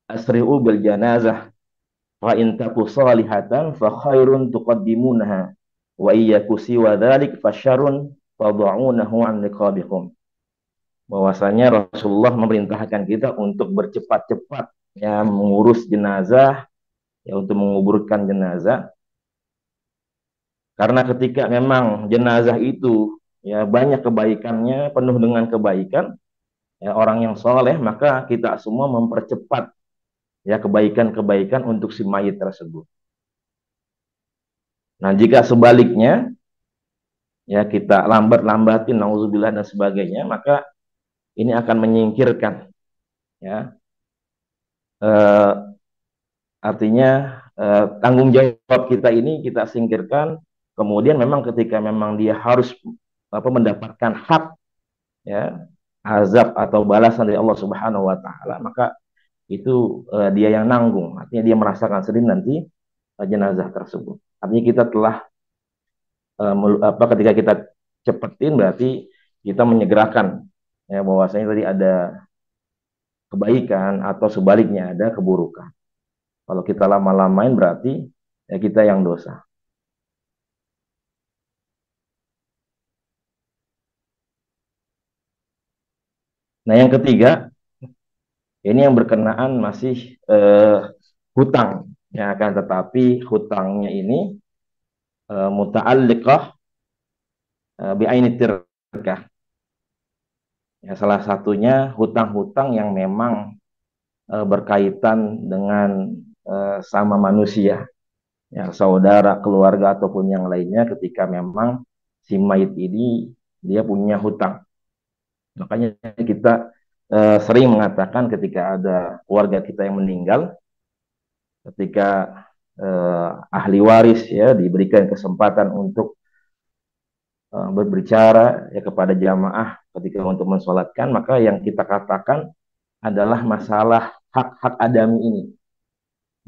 asri'u bil janazah wa in taku salihatan fa khairun tuqaddimunaha wa iyyaku siwa dzalik fa syarrun tad'unahu an liqabikum. Bahwasanya Rasulullah memerintahkan kita untuk bercepat-cepat, ya, mengurus jenazah, ya, untuk menguburkan jenazah. Karena ketika memang jenazah itu, ya, banyak kebaikannya, penuh dengan kebaikan, ya, orang yang soleh, maka kita semua mempercepat, ya, kebaikan-kebaikan untuk si mayit tersebut. Nah, jika sebaliknya, ya, kita lambat-lambatin, nauzubillah dan sebagainya, maka ini akan menyingkirkan, ya, artinya tanggung jawab kita ini kita singkirkan. Kemudian memang ketika memang dia harus mendapatkan hak, ya, azab atau balasan dari Allah Subhanahu wa taala, maka itu dia yang nanggung. Artinya dia merasakan sendiri nanti jenazah tersebut. Artinya kita telah ketika kita cepetin berarti kita menyegerakan, ya, bahwasanya tadi ada kebaikan atau sebaliknya ada keburukan. Kalau kita lama-lamain berarti, ya, kita yang dosa. Nah, yang ketiga, ini yang berkenaan masih hutang, ya, akan tetapi hutangnya ini muta'alliqah bi'aini tirkah. Ya, salah satunya hutang-hutang yang memang berkaitan dengan sama manusia, ya, saudara, keluarga ataupun yang lainnya, ketika memang si mayit ini dia punya hutang. Makanya kita sering mengatakan ketika ada keluarga kita yang meninggal, ketika ahli waris, ya, diberikan kesempatan untuk berbicara, ya, kepada jamaah ketika untuk mensolatkan, maka yang kita katakan adalah masalah hak-hak adami ini,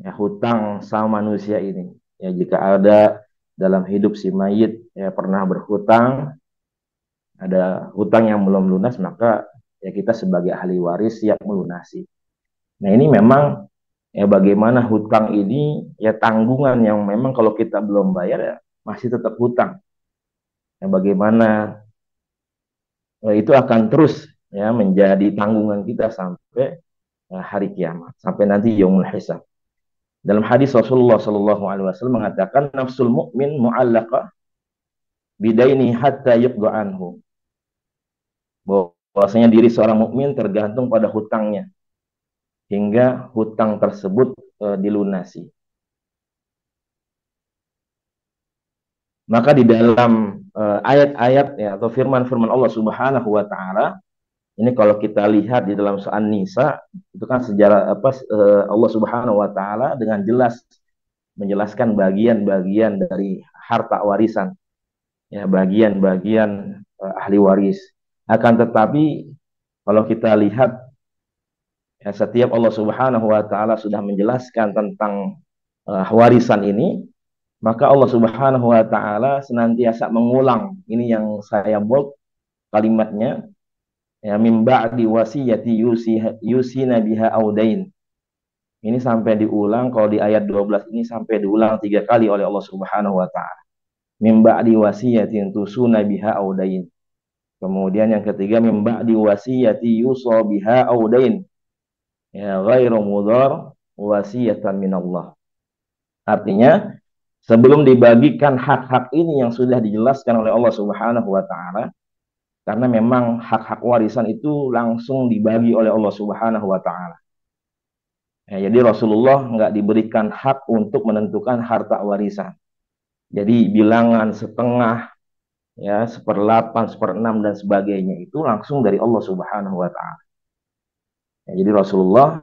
ya, hutang sama manusia ini. Ya, jika ada dalam hidup si mayit, ya, pernah berhutang, ada hutang yang belum lunas, maka, ya, kita sebagai ahli waris siap melunasi. Nah, ini memang, ya, bagaimana hutang ini, ya, tanggungan yang memang kalau kita belum bayar, ya, masih tetap hutang. Ya, bagaimana itu akan terus, ya, menjadi tanggungan kita sampai hari kiamat, sampai nanti yaumul hisab. Dalam hadis Rasulullah Shallallahu Alaihi Wasallam mengatakan, nafsul mu'min mu'allaqah bidaini hatta yuqda anhu. bahwasanya diri seorang mukmin tergantung pada hutangnya hingga hutang tersebut dilunasi. Maka di dalam ayat-ayat ya, atau firman-firman Allah Subhanahu wa taala, ini kalau kita lihat di dalam surah An-Nisa, itu kan sejarah Allah Subhanahu wa taala dengan jelas menjelaskan bagian-bagian dari harta warisan, ya, bagian-bagian ahli waris. Akan tetapi kalau kita lihat, ya, setiap Allah Subhanahu wa taala sudah menjelaskan tentang warisan ini, maka Allah Subhanahu wa taala senantiasa mengulang. Ini yang saya bold kalimatnya, ya, min ba'di wasiyati yusina biha audain. Ini sampai diulang, kalau di ayat 12 ini sampai diulang 3 kali oleh Allah Subhanahu wa taala. Min ba'di wasiyatin tusuna biha audain. Kemudian yang ketiga, min ba'di wasiyati yusa biha audain. Ya, ghairu mudhar wasiyatan min Allah. Artinya, sebelum dibagikan hak-hak ini yang sudah dijelaskan oleh Allah Subhanahu wa taala, karena memang hak-hak warisan itu langsung dibagi oleh Allah Subhanahu wa taala. Ya, jadi Rasulullah nggak diberikan hak untuk menentukan harta warisan. Jadi bilangan setengah, ya, 1/8, 1/6 dan sebagainya itu langsung dari Allah Subhanahu wa taala. Ya, jadi Rasulullah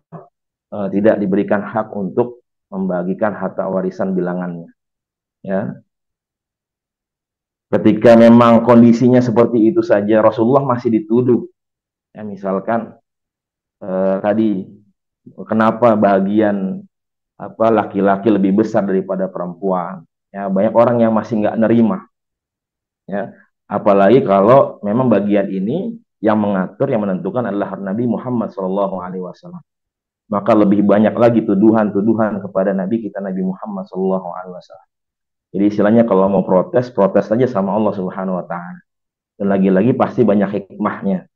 tidak diberikan hak untuk membagikan harta warisan bilangannya. Ya, ketika memang kondisinya seperti itu saja, Rasulullah masih dituduh. Ya, misalkan tadi, kenapa bagian laki-laki lebih besar daripada perempuan? Ya, banyak orang yang masih nggak nerima. Ya, apalagi kalau memang bagian ini yang mengatur, yang menentukan adalah Nabi Muhammad SAW. Maka lebih banyak lagi tuduhan-tuduhan kepada Nabi kita, Nabi Muhammad SAW. Jadi istilahnya kalau mau protes, protes saja sama Allah Subhanahu Wa Taala. Dan lagi-lagi pasti banyak hikmahnya.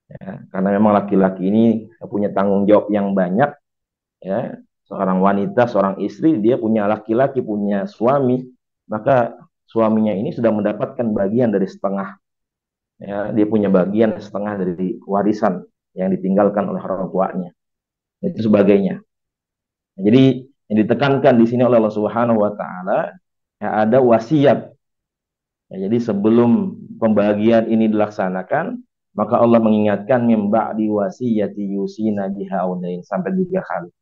Ya, karena memang laki-laki ini punya tanggung jawab yang banyak. Ya, seorang wanita, seorang istri, dia punya laki-laki, punya suami, maka suaminya ini sudah mendapatkan bagian dari setengah. Ya, dia punya bagian setengah dari warisan yang ditinggalkan oleh orang tuanya. Itu sebagainya. Jadi yang ditekankan di sini oleh Allah Subhanahu Wa Taala, ya, ada wasiat. Ya, jadi sebelum pembagian ini dilaksanakan, maka Allah mengingatkan min ba'di wasiyati yusina biha audain sampai 3 kali.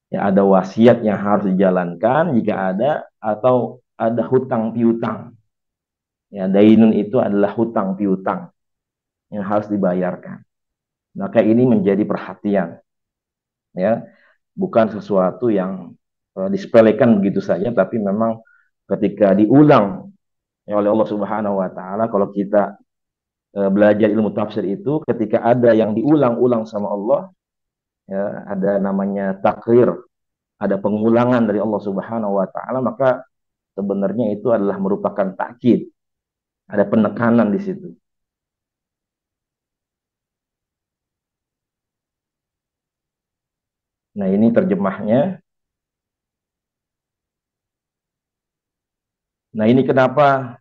Ya, ada wasiat yang harus dijalankan jika ada, atau ada hutang piutang. Ya, dainun itu adalah hutang piutang yang harus dibayarkan. Maka ini menjadi perhatian. Ya, bukan sesuatu yang disepelekan begitu saja, tapi memang ketika diulang, ya, oleh Allah Subhanahu wa taala, kalau kita belajar ilmu tafsir itu, ketika ada yang diulang-ulang sama Allah, ya, ada namanya takrir, ada pengulangan dari Allah Subhanahu wa taala, maka sebenarnya itu adalah merupakan takkid. Ada penekanan di situ. Nah, ini terjemahnya. Nah, ini kenapa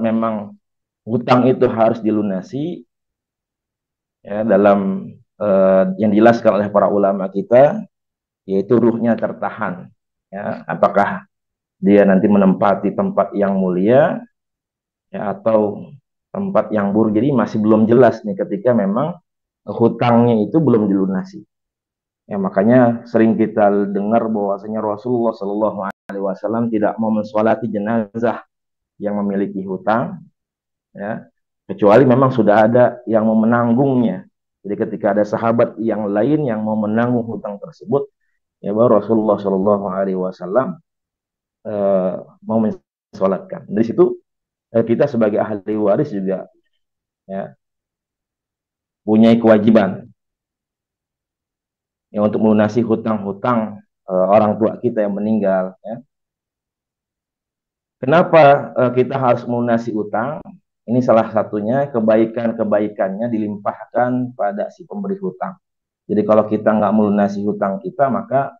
memang hutang itu harus dilunasi, ya, dalam yang dijelaskan oleh para ulama kita, yaitu ruhnya tertahan. Ya, apakah dia nanti menempati tempat yang mulia, ya, atau tempat yang buruk. Jadi masih belum jelas nih ketika memang hutangnya itu belum dilunasi. Ya, makanya sering kita dengar bahwasanya Rasulullah Shallallahu Alaihi Wasallam tidak mau mensolati jenazah yang memiliki hutang, ya, kecuali memang sudah ada yang mau menanggungnya. Jadi ketika ada sahabat yang lain yang mau menanggung hutang tersebut, ya, baru Rasulullah Shallallahu Alaihi Wasallam mau mensolatkan. Dari situ kita sebagai ahli waris juga, ya, punya kewajiban, ya, untuk melunasi hutang-hutang orang tua kita yang meninggal. Ya. Kenapa kita harus melunasi hutang? Ini salah satunya, kebaikan-kebaikannya dilimpahkan pada si pemberi hutang. Jadi kalau kita nggak melunasi hutang kita, maka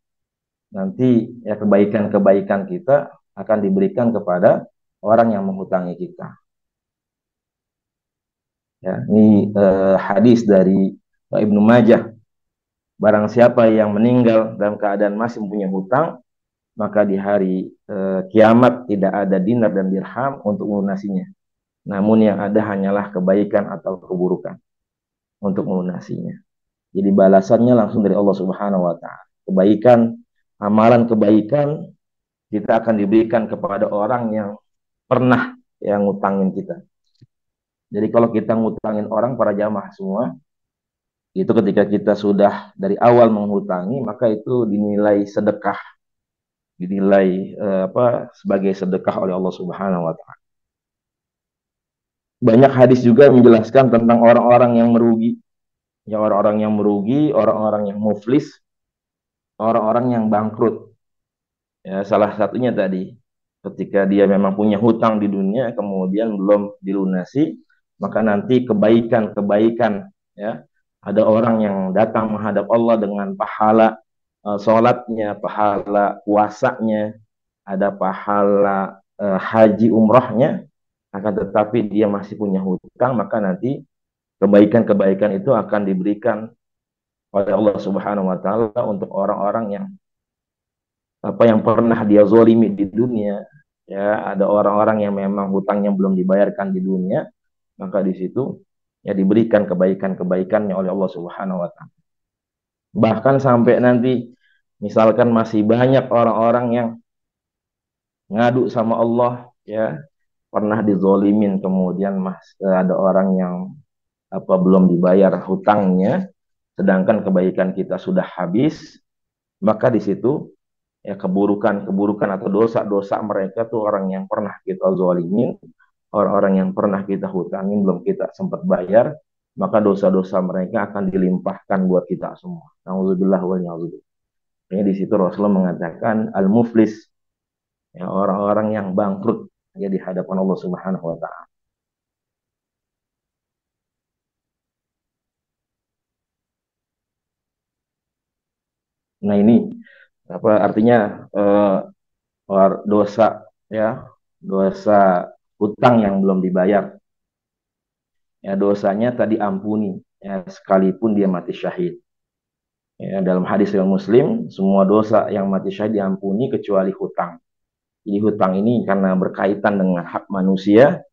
nanti, ya, kebaikan-kebaikan kita akan diberikan kepada orang yang menghutangi kita. Ya, ini hadis dari Ibnu Majah. Barang siapa yang meninggal dalam keadaan masih mempunyai hutang, maka di hari kiamat tidak ada dinar dan dirham untuk melunasinya. Namun yang ada hanyalah kebaikan atau keburukan untuk melunasinya. Jadi balasannya langsung dari Allah Subhanahu wa taala. Kebaikan, amalan kebaikan kita akan diberikan kepada orang yang pernah yang ngutangin kita. Jadi kalau kita ngutangin orang, para jamaah semua, itu ketika kita sudah dari awal menghutangi, maka itu dinilai sedekah, dinilai sebagai sedekah oleh Allah Subhanahu wa taala. Banyak hadis juga menjelaskan tentang orang-orang yang merugi. Ya, orang-orang yang merugi, orang-orang yang muflis, orang-orang yang bangkrut. Ya, salah satunya tadi, ketika dia memang punya hutang di dunia, kemudian belum dilunasi, maka nanti kebaikan-kebaikan, ya, ada orang yang datang menghadap Allah dengan pahala sholatnya, pahala puasanya, ada pahala haji umrohnya, akan tetapi dia masih punya hutang, maka nanti kebaikan-kebaikan itu akan diberikan oleh Allah Subhanahu wa taala untuk orang-orang yang pernah dia zolimi di dunia. Ya, ada orang-orang yang memang hutangnya belum dibayarkan di dunia, maka di situ ya diberikan kebaikan-kebaikannya oleh Allah Subhanahu wa taala. Bahkan sampai nanti misalkan masih banyak orang-orang yang ngadu sama Allah, ya, pernah dizolimin, kemudian ada orang yang belum dibayar hutangnya, sedangkan kebaikan kita sudah habis, maka di situ ya keburukan-keburukan atau dosa-dosa mereka tuh orang yang pernah kita zolimin, orang-orang yang pernah kita hutangin belum kita sempat bayar, maka dosa-dosa mereka akan dilimpahkan buat kita semua. Nauzubillah wal ya'udzubillah. Ini di situ Rasulullah mengatakan al-muflis, ya, orang-orang yang bangkrut ya di hadapan Allah Subhanahu wa taala. Nah, ini artinya dosa, ya, dosa hutang yang belum dibayar. Ya, dosanya tadi ampuni, ya, sekalipun dia mati syahid. Ya, dalam hadis riwayat Muslim, semua dosa yang mati syahid diampuni kecuali hutang. Jadi hutang ini karena berkaitan dengan hak manusia.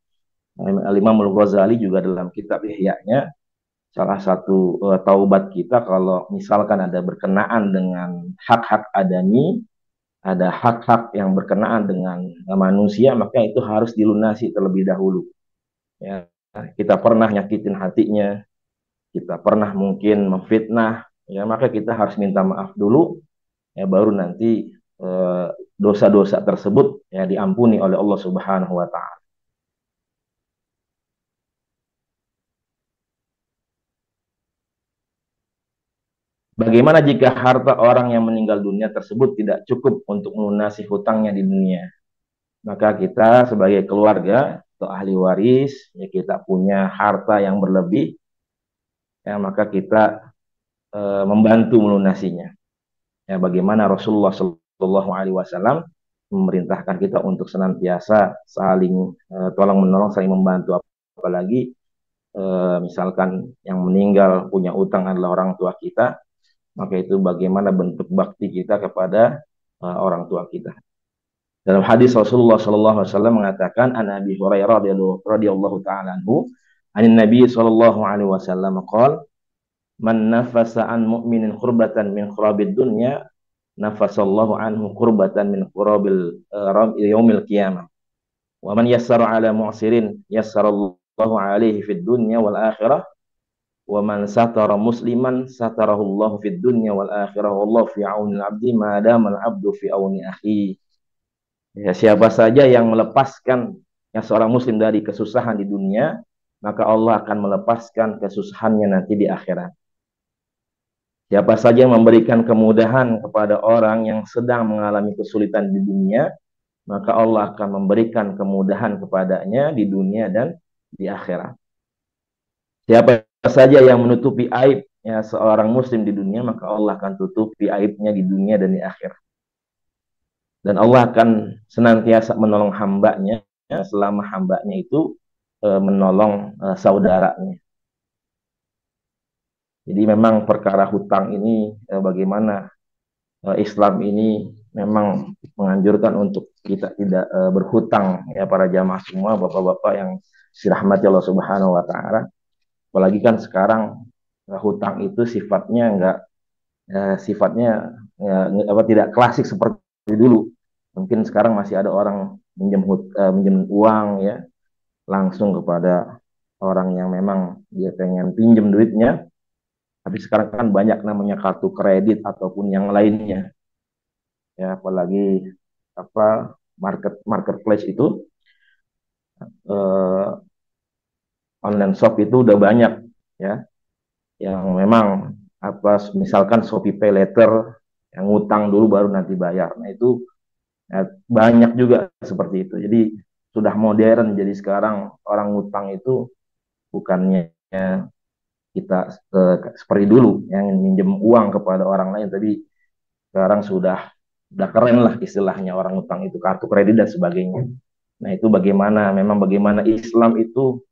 Imam Al-Ghazali juga dalam kitab Ihya-nya, salah satu taubat kita kalau misalkan ada berkenaan dengan hak-hak adami, ada hak-hak yang berkenaan dengan manusia, maka itu harus dilunasi terlebih dahulu. Ya, kita pernah nyakitin hatinya, kita pernah mungkin memfitnah, ya, maka kita harus minta maaf dulu, ya, baru nanti dosa-dosa tersebut ya diampuni oleh Allah Subhanahu wa taala. Bagaimana jika harta orang yang meninggal dunia tersebut tidak cukup untuk melunasi hutangnya di dunia? Maka kita sebagai keluarga atau ahli waris, ya, kita punya harta yang berlebih, ya, maka kita membantu melunasinya. Ya, bagaimana Rasulullah Shallallahu Alaihi Wasallam memerintahkan kita untuk senantiasa saling tolong menolong, saling membantu, apalagi misalkan yang meninggal punya utang adalah orang tua kita, maka itu bagaimana bentuk bakti kita kepada orang tua kita. Dalam hadis Rasulullah Shallallahu Alaihi Wasallam mengatakan, An Abi Hurairah radhiyallahu taala anhu, anin Nabi Shallallahu Alaihi Wasallam qol, man nafasa an mu'minin kurbatan min kurabid dunya, nafasallahu anhu kurbatan min kurabil yaumil qiyamah. Wa man yassara ala mu'sirin yassarallahu alaihi fid dunya wal akhirah. Wa man satara musliman satarahullahu fid dunya wal akhirah. Wallahu fi aunil abdi ma damal abdu fi auni akhi. Ya, siapa saja yang melepaskan yang seorang muslim dari kesusahan di dunia, maka Allah akan melepaskan kesusahannya nanti di akhirat. Siapa saja yang memberikan kemudahan kepada orang yang sedang mengalami kesulitan di dunia, maka Allah akan memberikan kemudahan kepadanya di dunia dan di akhirat. Siapa saja yang menutupi aibnya seorang muslim di dunia, maka Allah akan tutupi aibnya di dunia dan di akhirat. Dan Allah akan senantiasa menolong hambanya, ya, selama hambanya itu menolong saudaranya. Jadi memang perkara hutang ini bagaimana Islam ini memang menganjurkan untuk kita tidak berhutang ya para jamaah semua, bapak-bapak yang dirahmati Allah Subhanahu wa taala. Apalagi kan sekarang hutang itu sifatnya enggak sifatnya apa tidak klasik seperti dulu. Mungkin sekarang masih ada orang minjem uang ya langsung kepada orang yang memang dia pengen pinjem duitnya. Tapi sekarang kan banyak namanya kartu kredit ataupun yang lainnya. Ya, apalagi apa marketplace itu eh, online shop itu udah banyak ya yang memang apa misalkan Shopee Pay Later yang ngutang dulu baru nanti bayar. Nah, itu banyak juga seperti itu. Jadi sudah modern. Jadi sekarang orang ngutang itu bukannya kita seperti dulu yang minjem uang kepada orang lain, tapi sekarang sudah keren lah istilahnya orang utang itu kartu kredit dan sebagainya. Nah itu bagaimana Islam itu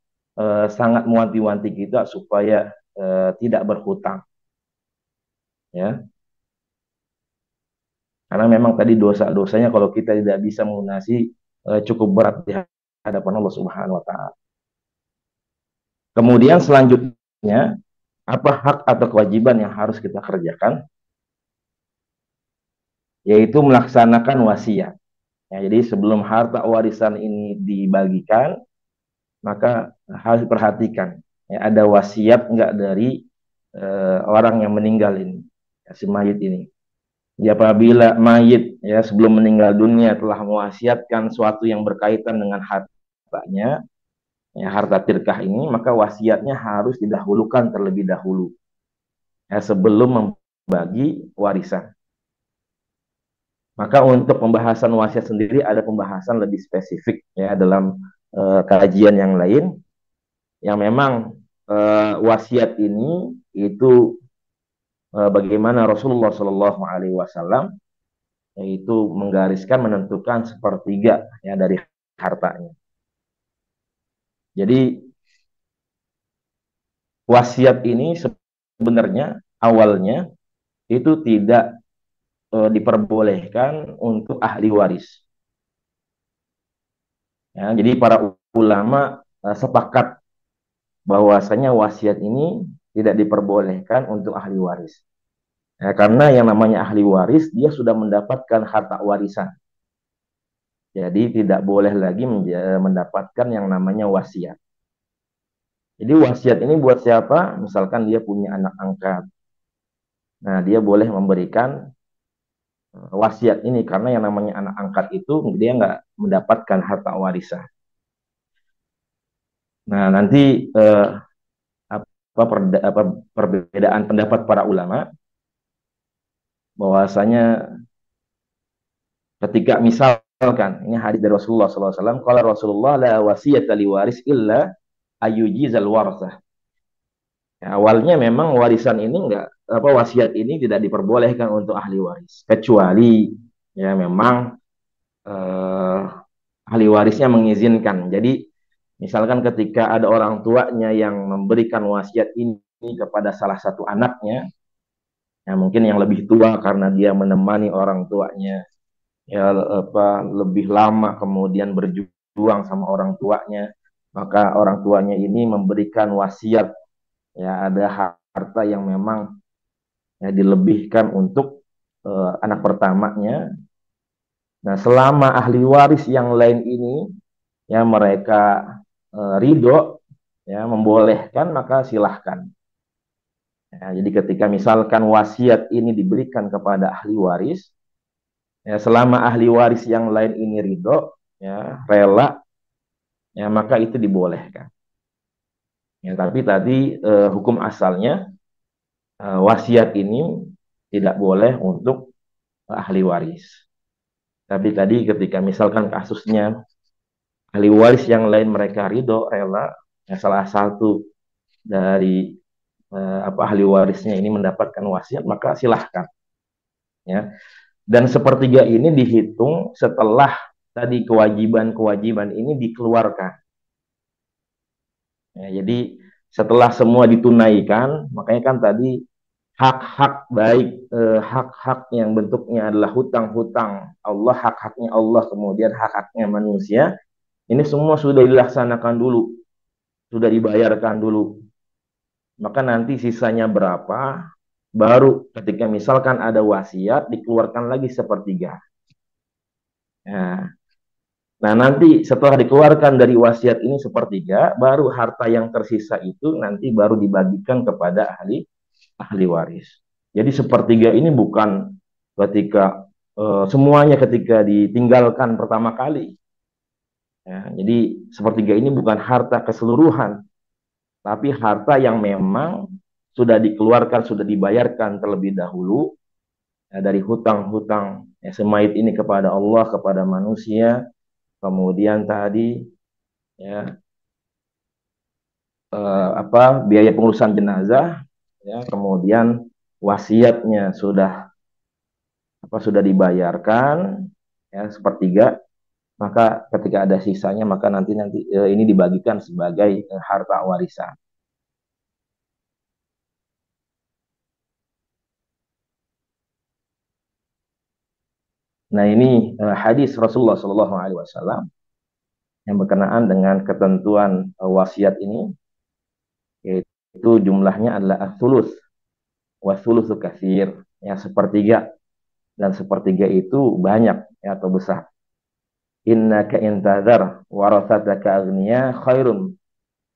sangat mewanti-wanti kita supaya tidak berhutang ya, karena memang tadi dosa-dosanya kalau kita tidak bisa melunasi cukup berat di hadapan Allah Subhanahu Wa Taala. Kemudian selanjutnya apa hak atau kewajiban yang harus kita kerjakan, yaitu melaksanakan wasiat. Ya, jadi sebelum harta warisan ini dibagikan, maka harus diperhatikan ya, ada wasiat enggak dari orang yang meninggal ini, ya, si mayit ini. Ya, apabila mayit ya sebelum meninggal dunia telah mewasiatkan suatu yang berkaitan dengan hartanya, ya, harta tirkah ini, maka wasiatnya harus didahulukan terlebih dahulu ya, sebelum membagi warisan. Maka untuk pembahasan wasiat sendiri ada pembahasan lebih spesifik ya dalam kajian yang lain yang memang wasiat ini itu bagaimana Rasulullah Shallallahu Alaihi Wasallam yaitu menggariskan menentukan sepertiga ya dari hartanya. Jadi wasiat ini sebenarnya awalnya itu tidak diperbolehkan untuk ahli waris. Ya, jadi para ulama sepakat bahwasanya wasiat ini tidak diperbolehkan untuk ahli waris. Ya, karena yang namanya ahli waris dia sudah mendapatkan harta warisan. Jadi tidak boleh lagi mendapatkan yang namanya wasiat. Jadi wasiat ini buat siapa? Misalkan dia punya anak angkat. Nah, dia boleh memberikan wasiat ini karena yang namanya anak angkat itu dia nggak mendapatkan harta warisan. Nah, nanti perbedaan pendapat para ulama bahwasanya ketika misalkan ini hadis dari Rasulullah SAW, kalau Rasulullah la wasiyata li waris illa ayyujizal warasah. Ya, awalnya memang warisan ini wasiat ini tidak diperbolehkan untuk ahli waris kecuali ya memang ahli warisnya mengizinkan. Jadi misalkan ketika ada orang tuanya yang memberikan wasiat ini kepada salah satu anaknya, ya mungkin yang lebih tua karena dia menemani orang tuanya ya lebih lama kemudian berjuang sama orang tuanya, maka orang tuanya ini memberikan wasiat ya ada harta yang memang ya, dilebihkan untuk anak pertamanya. Nah, selama ahli waris yang lain ini ya mereka ridho ya membolehkan, maka silahkan. Ya, jadi ketika misalkan wasiat ini diberikan kepada ahli waris, ya selama ahli waris yang lain ini ridho ya rela, ya maka itu dibolehkan. Ya, tapi tadi hukum asalnya wasiat ini tidak boleh untuk ahli waris. Tapi tadi ketika misalkan kasusnya ahli waris yang lain mereka ridho rela, ya salah satu dari ahli warisnya ini mendapatkan wasiat, maka silahkan. Ya. Dan sepertiga ini dihitung setelah tadi kewajiban-kewajiban ini dikeluarkan. Ya, jadi setelah semua ditunaikan, makanya kan tadi hak-hak baik, hak-hak yang bentuknya adalah hutang-hutang Allah, hak-haknya Allah, kemudian hak-haknya manusia, ini semua sudah dilaksanakan dulu, sudah dibayarkan dulu. Maka nanti sisanya berapa, baru ketika misalkan ada wasiat, dikeluarkan lagi sepertiga. Nah, nanti setelah dikeluarkan dari wasiat ini sepertiga, baru harta yang tersisa itu nanti baru dibagikan kepada ahli waris. Jadi sepertiga ini bukan ketika semuanya ketika ditinggalkan pertama kali. Ya, jadi sepertiga ini bukan harta keseluruhan, tapi harta yang memang sudah dikeluarkan, sudah dibayarkan terlebih dahulu ya, dari hutang-hutang ya, semait ini kepada Allah, kepada manusia, kemudian tadi ya biaya pengurusan jenazah, ya, kemudian wasiatnya sudah dibayarkan ya sepertiga, maka ketika ada sisanya maka nanti ini dibagikan sebagai harta warisan. Nah, ini hadis Rasulullah Shallallahu Alaihi Wasallam yang berkenaan dengan ketentuan wasiat ini, yaitu jumlahnya adalah as-sulus wa sulusu katsir, ya sepertiga, dan sepertiga itu banyak ya, atau besar. Innaka intadhar warasataka aghniya khairum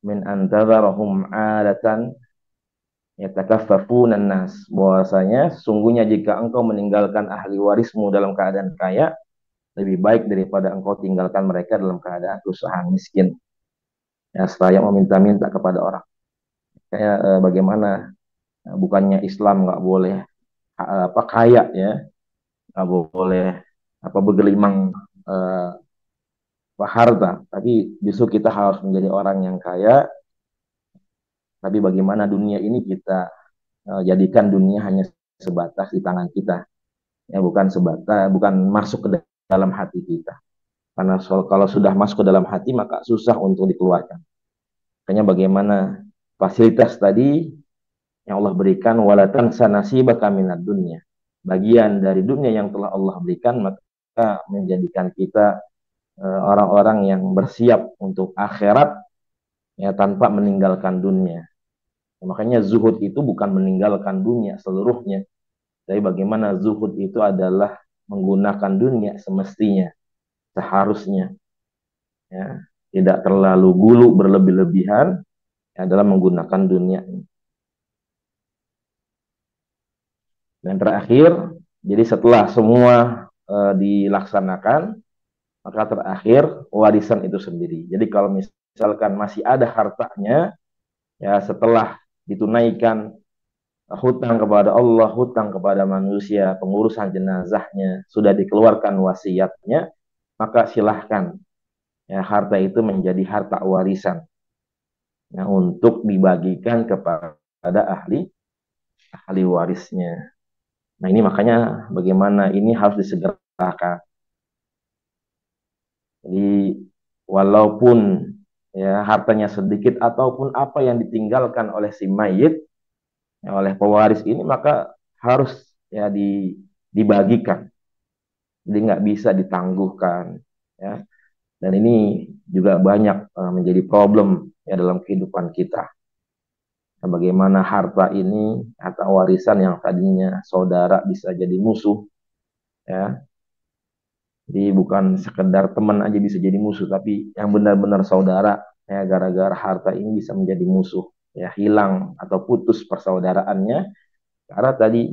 min antadharahum alatan yatakaffafunan nas. Bahwasanya sungguhnya jika engkau meninggalkan ahli warismu dalam keadaan kaya, lebih baik daripada engkau tinggalkan mereka dalam keadaan kesusahan miskin. Ya, seraya meminta-minta kepada orang. Kayak bagaimana bukannya Islam nggak boleh kaya ya, nggak boleh bergelimang harta, tapi justru kita harus menjadi orang yang kaya. Tapi bagaimana dunia ini kita jadikan dunia hanya sebatas di tangan kita, ya bukan masuk ke dalam hati kita. Karena kalau sudah masuk ke dalam hati maka susah untuk dikeluarkan. Makanya bagaimana fasilitas tadi yang Allah berikan, walatan sanasibaka minad dunya, bagian dari dunia yang telah Allah berikan, maka menjadikan kita orang-orang yang bersiap untuk akhirat ya, tanpa meninggalkan dunia. Makanya zuhud itu bukan meninggalkan dunia seluruhnya, tapi bagaimana zuhud itu adalah menggunakan dunia semestinya, seharusnya, ya, tidak terlalu gulu berlebih-lebihan ya, dalam menggunakan dunia ini. Dan terakhir, jadi setelah semua dilaksanakan, maka terakhir warisan itu sendiri. Jadi kalau misalkan masih ada hartanya, ya setelah ditunaikan hutang kepada Allah, hutang kepada manusia, pengurusan jenazahnya, sudah dikeluarkan wasiatnya, maka silahkan ya, harta itu menjadi harta warisan ya, untuk dibagikan kepada ahli warisnya. Nah, ini makanya bagaimana ini harus disegerakan. Jadi walaupun ya hartanya sedikit ataupun apa yang ditinggalkan oleh si mayit ya, oleh pewaris ini, maka harus ya dibagikan. Jadi nggak bisa ditangguhkan ya. Dan ini juga banyak menjadi problem ya dalam kehidupan kita. Nah, bagaimana harta ini, harta warisan yang tadinya saudara bisa jadi musuh ya. Jadi bukan sekedar teman aja bisa jadi musuh, tapi yang benar-benar saudara ya, gara-gara harta ini bisa menjadi musuh ya, hilang atau putus persaudaraannya karena tadi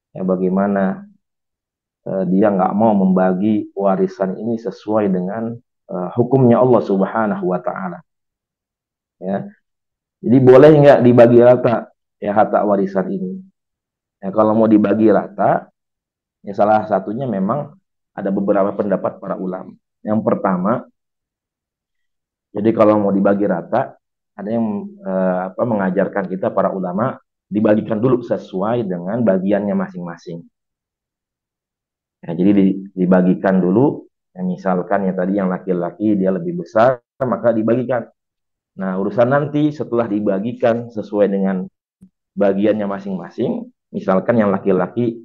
ya bagaimana dia nggak mau membagi warisan ini sesuai dengan hukumnya Allah Subhanahu wa Ta'ala ya. Jadi boleh nggak dibagi rata ya harta warisan ini ya? Kalau mau dibagi rata ya, salah satunya memang ada beberapa pendapat para ulama. Yang pertama, jadi kalau mau dibagi rata, ada yang mengajarkan kita para ulama dibagikan dulu sesuai dengan bagiannya masing-masing. Ya, jadi dibagikan dulu. Ya, misalkan ya tadi yang laki-laki dia lebih besar, maka dibagikan. Nah, urusan nanti setelah dibagikan sesuai dengan bagiannya masing-masing, misalkan yang laki-laki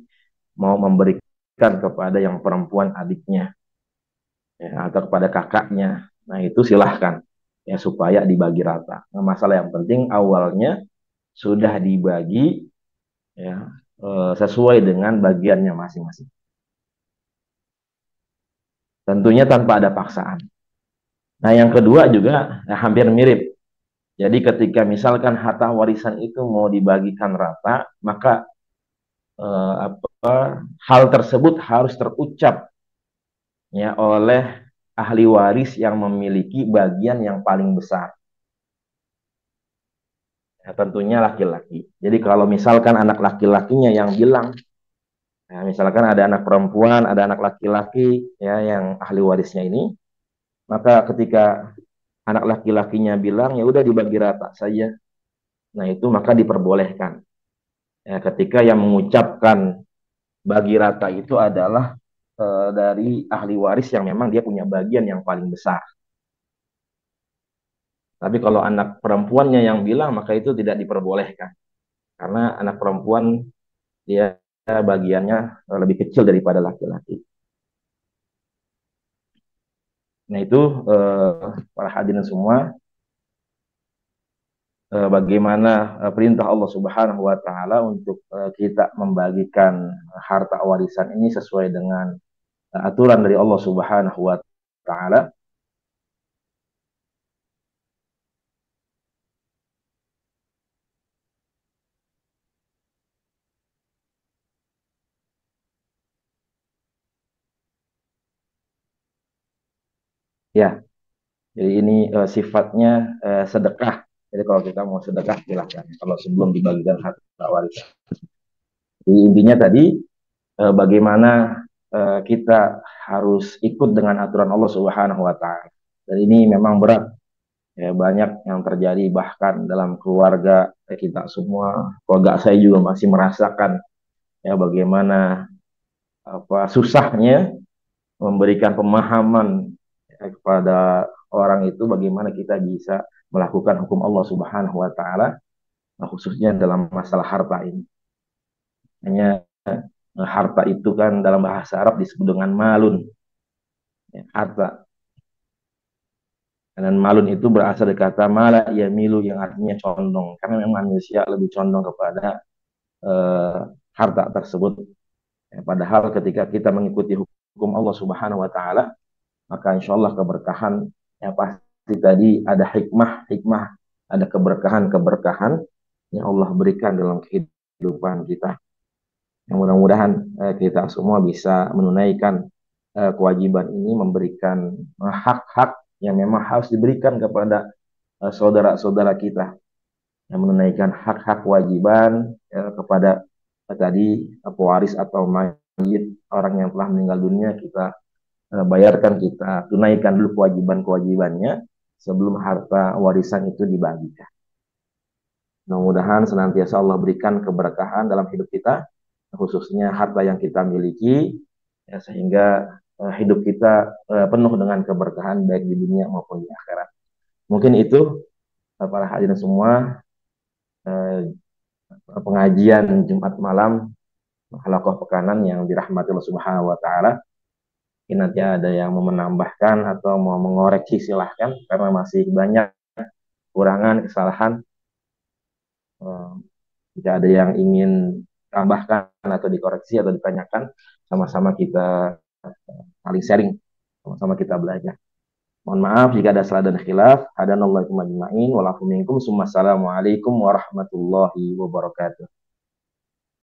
mau memberikan kepada yang perempuan adiknya, ya, atau kepada kakaknya, nah itu silahkan ya supaya dibagi rata. Nah, masalah yang penting awalnya sudah dibagi ya sesuai dengan bagiannya masing-masing. Tentunya tanpa ada paksaan. Nah, yang kedua juga hampir mirip. Jadi ketika misalkan harta warisan itu mau dibagikan rata, maka hal tersebut harus terucap ya oleh ahli waris yang memiliki bagian yang paling besar. Ya, tentunya laki-laki. Jadi kalau misalkan anak laki-lakinya yang bilang, ya, misalkan ada anak perempuan, ada anak laki-laki ya yang ahli warisnya ini, maka ketika anak laki-lakinya bilang ya udah dibagi rata saja. Nah, itu maka diperbolehkan. Ya, ketika yang mengucapkan bagi rata itu adalah dari ahli waris yang memang dia punya bagian yang paling besar. Tapi kalau anak perempuannya yang bilang, maka itu tidak diperbolehkan. Karena anak perempuan dia bagiannya lebih kecil daripada laki-laki. Nah itu para hadirin semua, bagaimana perintah Allah Subhanahu wa taala untuk kita membagikan harta warisan ini sesuai dengan aturan dari Allah Subhanahu wa taala. Ya, jadi ini sifatnya sedekah. Jadi kalau kita mau sedekah silahkan. Kalau sebelum dibagikan harta warisan. Jadi intinya tadi bagaimana kita harus ikut dengan aturan Allah Subhanahu wa taala. Dan ini memang berat. Ya, banyak yang terjadi bahkan dalam keluarga kita semua. Keluarga saya juga masih merasakan ya bagaimana susahnya memberikan pemahaman ya, kepada orang itu bagaimana kita bisa melakukan hukum Allah Subhanahu wa taala khususnya dalam masalah harta ini. Hanya harta itu kan dalam bahasa Arab disebut dengan malun. Ya, harta. Dan malun itu berasal dari kata mala yamilu yang artinya condong. Karena memang manusia lebih condong kepada harta tersebut. Ya, padahal ketika kita mengikuti hukum Allah Subhanahu wa taala, maka insya Allah keberkahan ya pasti tadi ada hikmah, ada keberkahan yang Allah berikan dalam kehidupan kita. Yang mudah-mudahan kita semua bisa menunaikan kewajiban ini, memberikan hak-hak yang memang harus diberikan kepada saudara-saudara kita, yang menunaikan hak-hak kewajiban kepada tadi pewaris atau mayit orang yang telah meninggal dunia, kita bayarkan, kita tunaikan dulu kewajiban-kewajibannya sebelum harta warisan itu dibagikan. Mudah-mudahan senantiasa Allah berikan keberkahan dalam hidup kita, khususnya harta yang kita miliki, ya, sehingga hidup kita penuh dengan keberkahan baik di dunia maupun di akhirat. Mungkin itu para hadirin semua pengajian Jumat malam halaqah pekanan yang dirahmati Allah Subhanahu wa taala. Mungkin nanti ada yang mau menambahkan atau mau mengoreksi silahkan karena masih banyak kurangan, kesalahan. Jika ada yang ingin tambahkan atau dikoreksi atau ditanyakan, sama-sama kita saling sharing, sama-sama kita belajar. Mohon maaf jika ada salah dan khilaf. Hadanallahu ajma'in wa lakum minkum. Assalamualaikum warahmatullahi wabarakatuh.